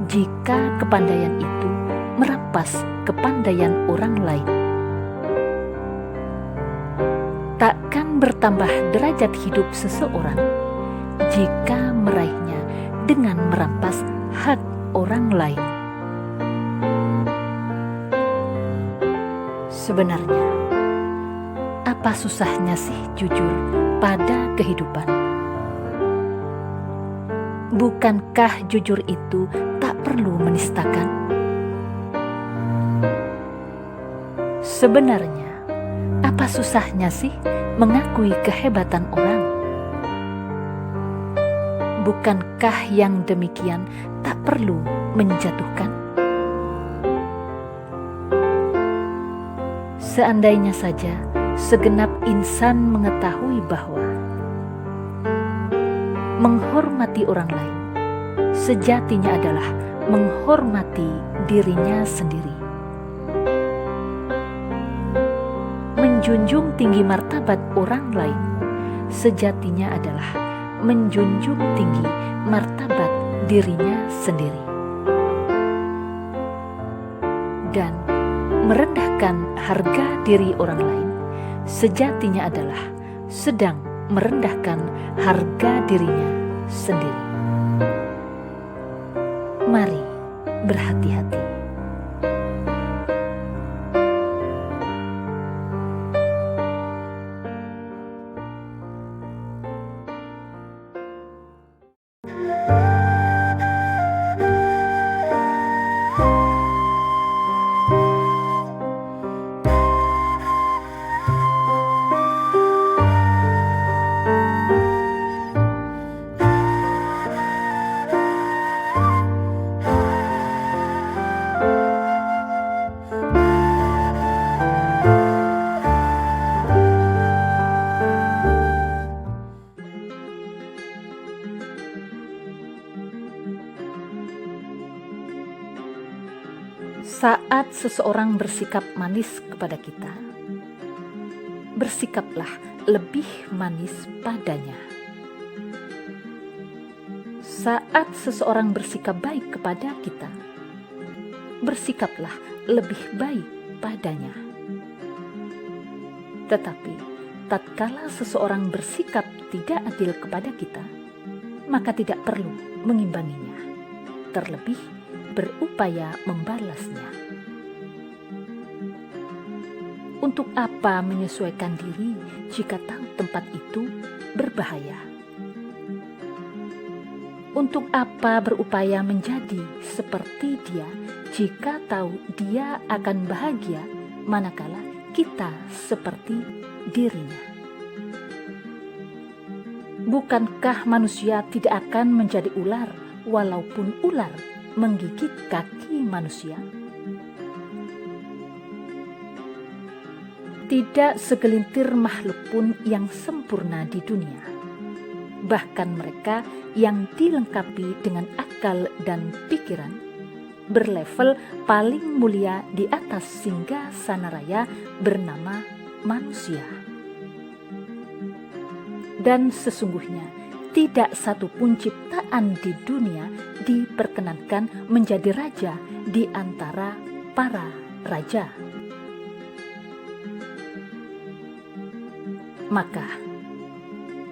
jika kepandaian itu merampas kepandaian orang lain. Takkan bertambah derajat hidup seseorang jika meraihnya dengan merampas hak orang lain. Sebenarnya, apa susahnya sih jujur pada kehidupan? Bukankah jujur itu tak perlu menistakan? Sebenarnya, apa susahnya sih mengakui kehebatan orang? Bukankah yang demikian tak perlu menjatuhkan? Seandainya saja segenap insan mengetahui bahwa menghormati orang lain sejatinya adalah menghormati dirinya sendiri. Menjunjung tinggi martabat orang lain sejatinya adalah menjunjung tinggi martabat dirinya sendiri. Dan merendahkan harga diri orang lain sejatinya adalah sedang merendahkan harga dirinya sendiri. Mari berhati-hati. Saat seseorang bersikap manis kepada kita, bersikaplah lebih manis padanya. Saat seseorang bersikap baik kepada kita, bersikaplah lebih baik padanya. Tetapi, tatkala seseorang bersikap tidak adil kepada kita, maka tidak perlu mengimbanginya, terlebih berupaya membalasnya. Untuk apa menyesuaikan diri jika tahu tempat itu berbahaya? Untuk apa berupaya menjadi seperti dia jika tahu dia akan bahagia manakala kita seperti dirinya? Bukankah manusia tidak akan menjadi ular walaupun ular menggigit kaki manusia? Tidak segelintir makhluk pun yang sempurna di dunia. Bahkan mereka yang dilengkapi dengan akal dan pikiran, berlevel paling mulia di atas singgasana raya bernama manusia. Dan sesungguhnya tidak satu pun ciptaan di dunia diperkenankan menjadi raja di antara para raja. Maka,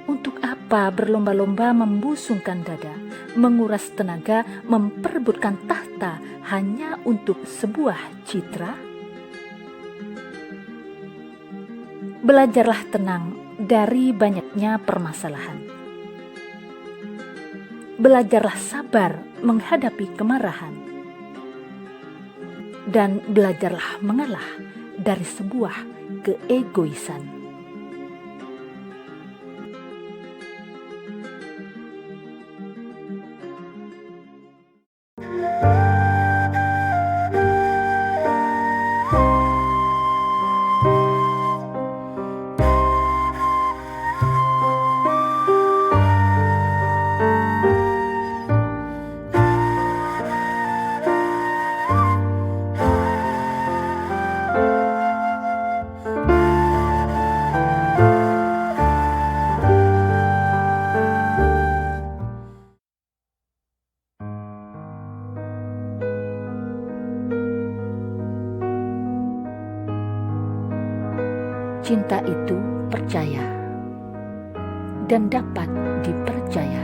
untuk apa berlomba-lomba membusungkan dada, menguras tenaga, memperebutkan tahta hanya untuk sebuah citra? Belajarlah tenang dari banyaknya permasalahan. Belajarlah sabar menghadapi kemarahan. Dan belajarlah mengalah dari sebuah keegoisan. Cinta itu percaya dan dapat dipercaya.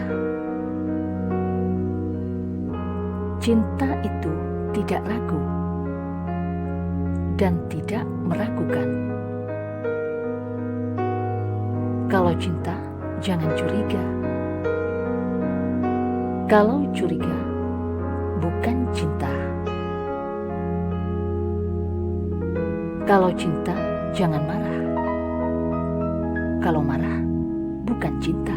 Cinta itu tidak ragu dan tidak meragukan. Kalau cinta, jangan curiga. Kalau curiga, bukan cinta. Kalau cinta, jangan marah. Kalau marah, bukan cinta.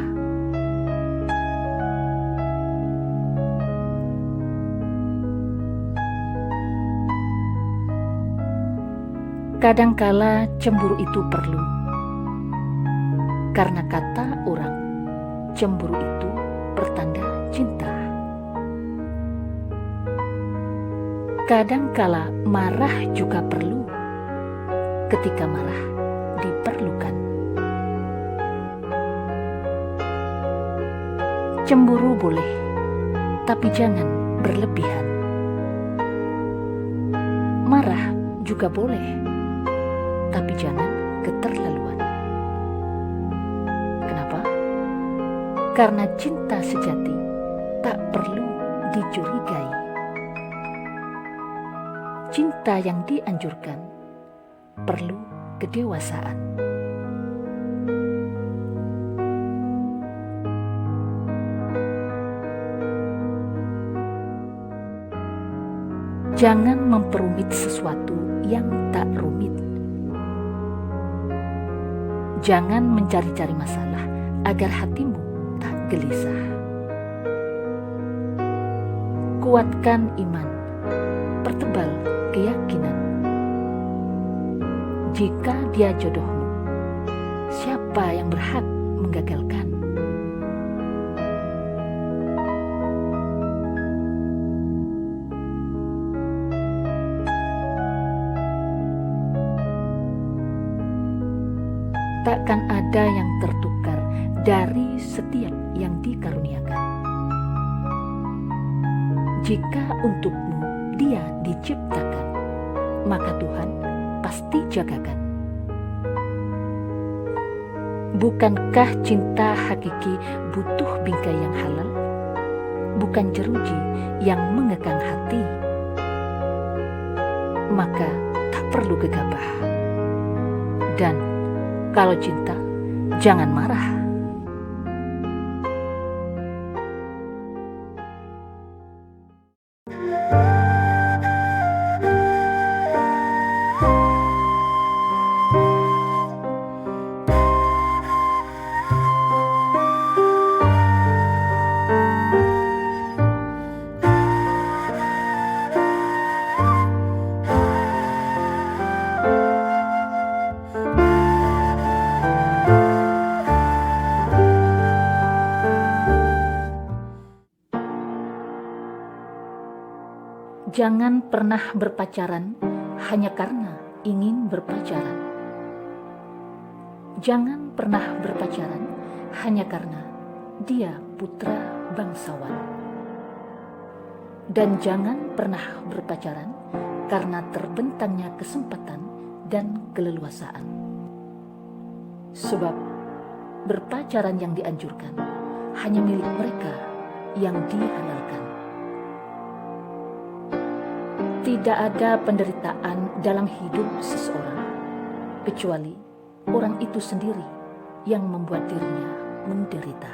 Kadangkala cemburu itu perlu, karena kata orang, cemburu itu pertanda cinta. Kadangkala marah juga perlu, ketika marah diperlukan. Cemburu boleh, tapi jangan berlebihan. Marah juga boleh, tapi jangan keterlaluan. Kenapa? Karena cinta sejati tak perlu dicurigai. Cinta yang dianjurkan perlu kedewasaan. Jangan memperumit sesuatu yang tak rumit. Jangan mencari-cari masalah agar hatimu tak gelisah. Kuatkan iman, pertebal keyakinan. Jika dia jodohmu, siapa yang berhak menggagalkan? Takkan ada yang tertukar dari setiap yang dikaruniakan. Jika untukmu dia diciptakan, maka Tuhan pasti jagakan. Bukankah cinta hakiki butuh bingkai yang halal? Bukan jeruji yang mengekang hati? Maka tak perlu gegabah. Dan kalau cinta, jangan marah. Jangan pernah berpacaran hanya karena ingin berpacaran. Jangan pernah berpacaran hanya karena dia putra bangsawan. Dan jangan pernah berpacaran karena terbentangnya kesempatan dan keleluasaan. Sebab berpacaran yang dianjurkan hanya milik mereka yang dihalalkan. Tidak ada penderitaan dalam hidup seseorang, kecuali orang itu sendiri yang membuat dirinya menderita.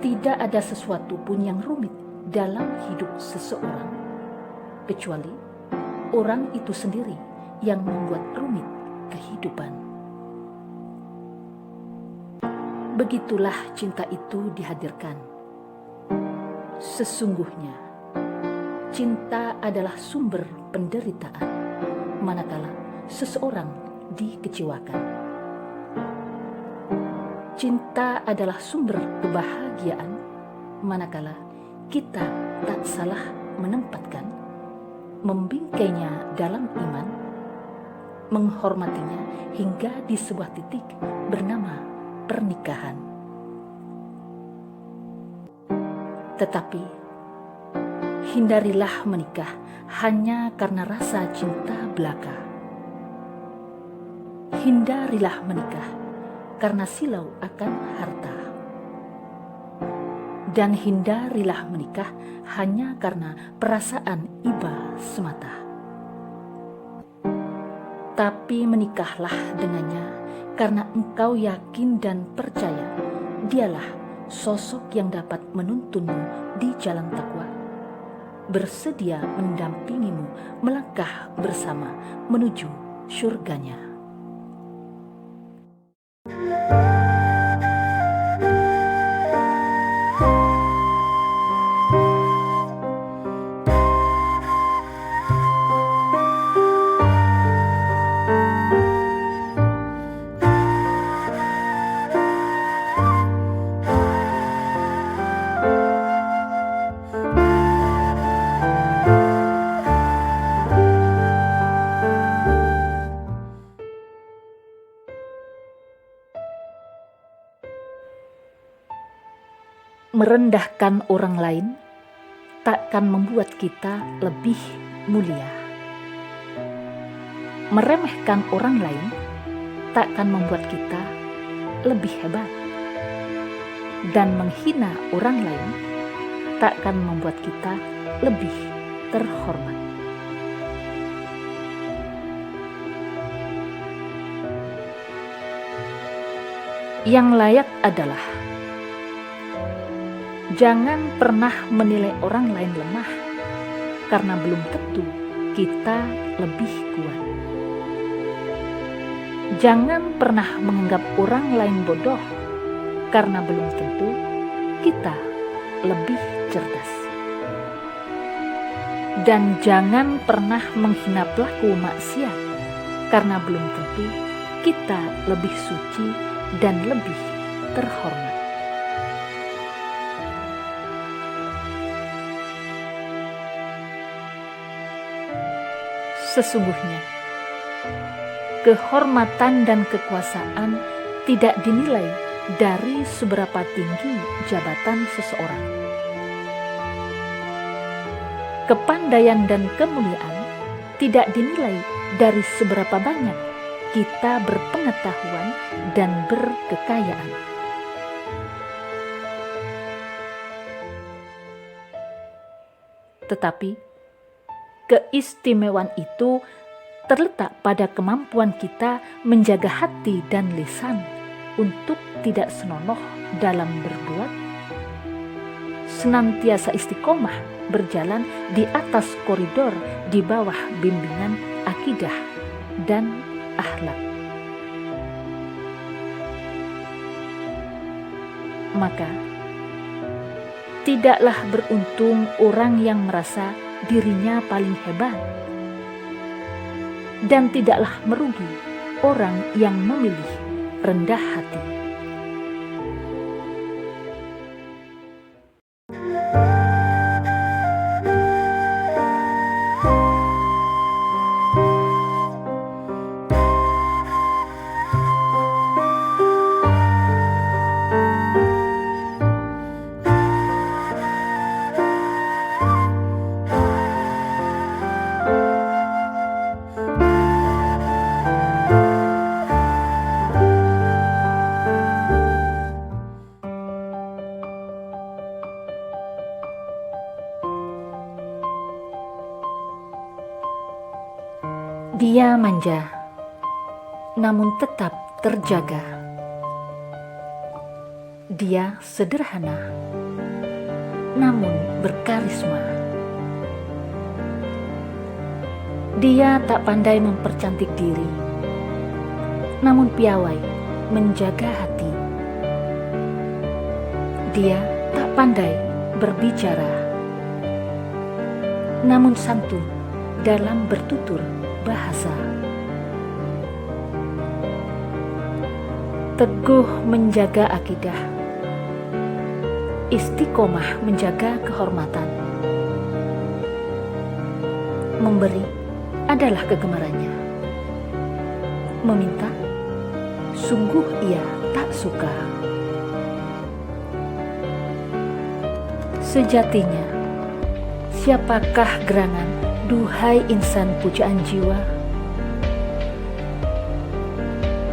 Tidak ada sesuatu pun yang rumit dalam hidup seseorang, kecuali orang itu sendiri yang membuat rumit kehidupan. Begitulah cinta itu dihadirkan. Sesungguhnya cinta adalah sumber penderitaan, manakala seseorang dikecewakan. Cinta adalah sumber kebahagiaan, manakala kita tak salah menempatkan, membingkainya dalam iman, menghormatinya hingga di sebuah titik bernama pernikahan. Tetapi hindarilah menikah hanya karena rasa cinta belaka. Hindarilah menikah karena silau akan harta. Dan hindarilah menikah hanya karena perasaan iba semata. Tapi menikahlah dengannya karena engkau yakin dan percaya dialah sosok yang dapat menuntunmu di jalan takwa, bersedia mendampingimu melangkah bersama menuju syurganya. Merendahkan orang lain takkan membuat kita lebih mulia. Meremehkan orang lain takkan membuat kita lebih hebat. Dan menghina orang lain takkan membuat kita lebih terhormat. Yang layak adalah jangan pernah menilai orang lain lemah, karena belum tentu kita lebih kuat. Jangan pernah menganggap orang lain bodoh, karena belum tentu kita lebih cerdas. Dan jangan pernah menghina pelaku maksiat, karena belum tentu kita lebih suci dan lebih terhormat. Sesungguhnya, kehormatan dan kekuasaan tidak dinilai dari seberapa tinggi jabatan seseorang. Kepandaian dan kemuliaan tidak dinilai dari seberapa banyak kita berpengetahuan dan berkekayaan. Tetapi keistimewaan itu terletak pada kemampuan kita menjaga hati dan lisan untuk tidak senonoh dalam berbuat, senantiasa istiqomah berjalan di atas koridor di bawah bimbingan akidah dan akhlak. Maka tidaklah beruntung orang yang merasa dirinya paling hebat, dan tidaklah merugi orang yang memilih rendah hati. Dia manja, namun tetap terjaga. Dia sederhana, namun berkarisma. Dia tak pandai mempercantik diri, namun piawai menjaga hati. Dia tak pandai berbicara, namun santun dalam bertutur bahasa. Teguh menjaga akidah, istiqomah menjaga kehormatan. Memberi adalah kegemarannya. Meminta, sungguh ia tak suka. Sejatinya, siapakah gerangan, duhai insan pujaan jiwa?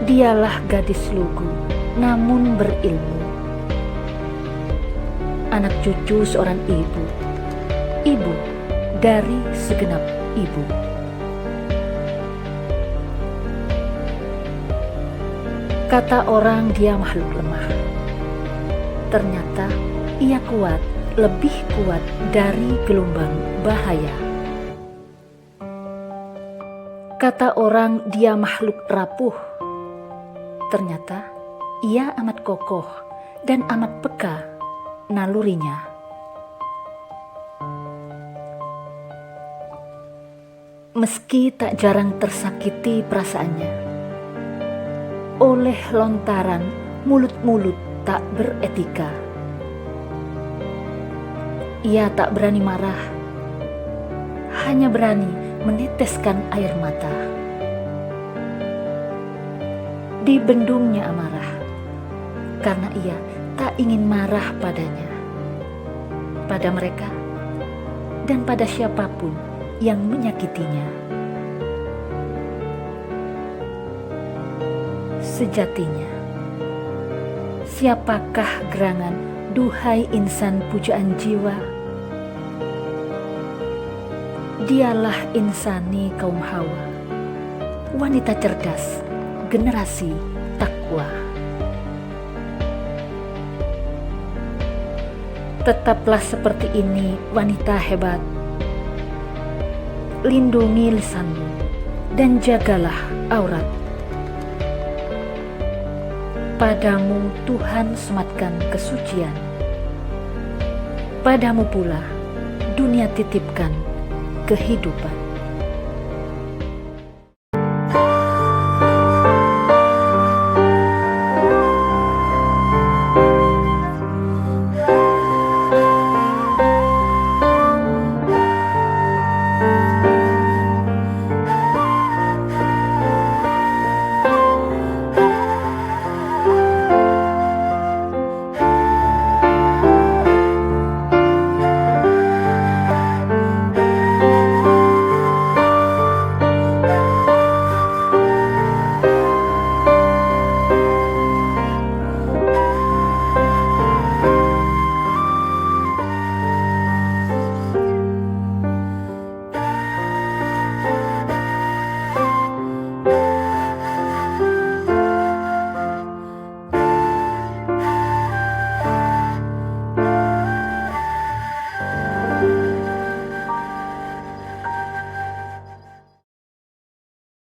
Dialah gadis lugu, namun berilmu. Anak cucu seorang ibu, ibu dari segenap ibu. Kata orang dia makhluk lemah. Ternyata ia kuat, lebih kuat dari gelombang bahaya. Kata orang dia makhluk rapuh. Ternyata ia amat kokoh dan amat peka nalurinya. Meski tak jarang tersakiti perasaannya oleh lontaran mulut-mulut tak beretika, ia tak berani marah, hanya berani meneteskan air mata. Dibendungnya amarah, karena ia tak ingin marah padanya, pada mereka, dan pada siapapun yang menyakitinya. Sejatinya, siapakah gerangan duhai insan pujaan jiwa? Dialah insani kaum Hawa, wanita cerdas, generasi takwa. Tetaplah seperti ini, wanita hebat. Lindungi lisanmu dan jagalah aurat. Padamu Tuhan sematkan kesucian, padamu pula dunia titipkan kehidupan.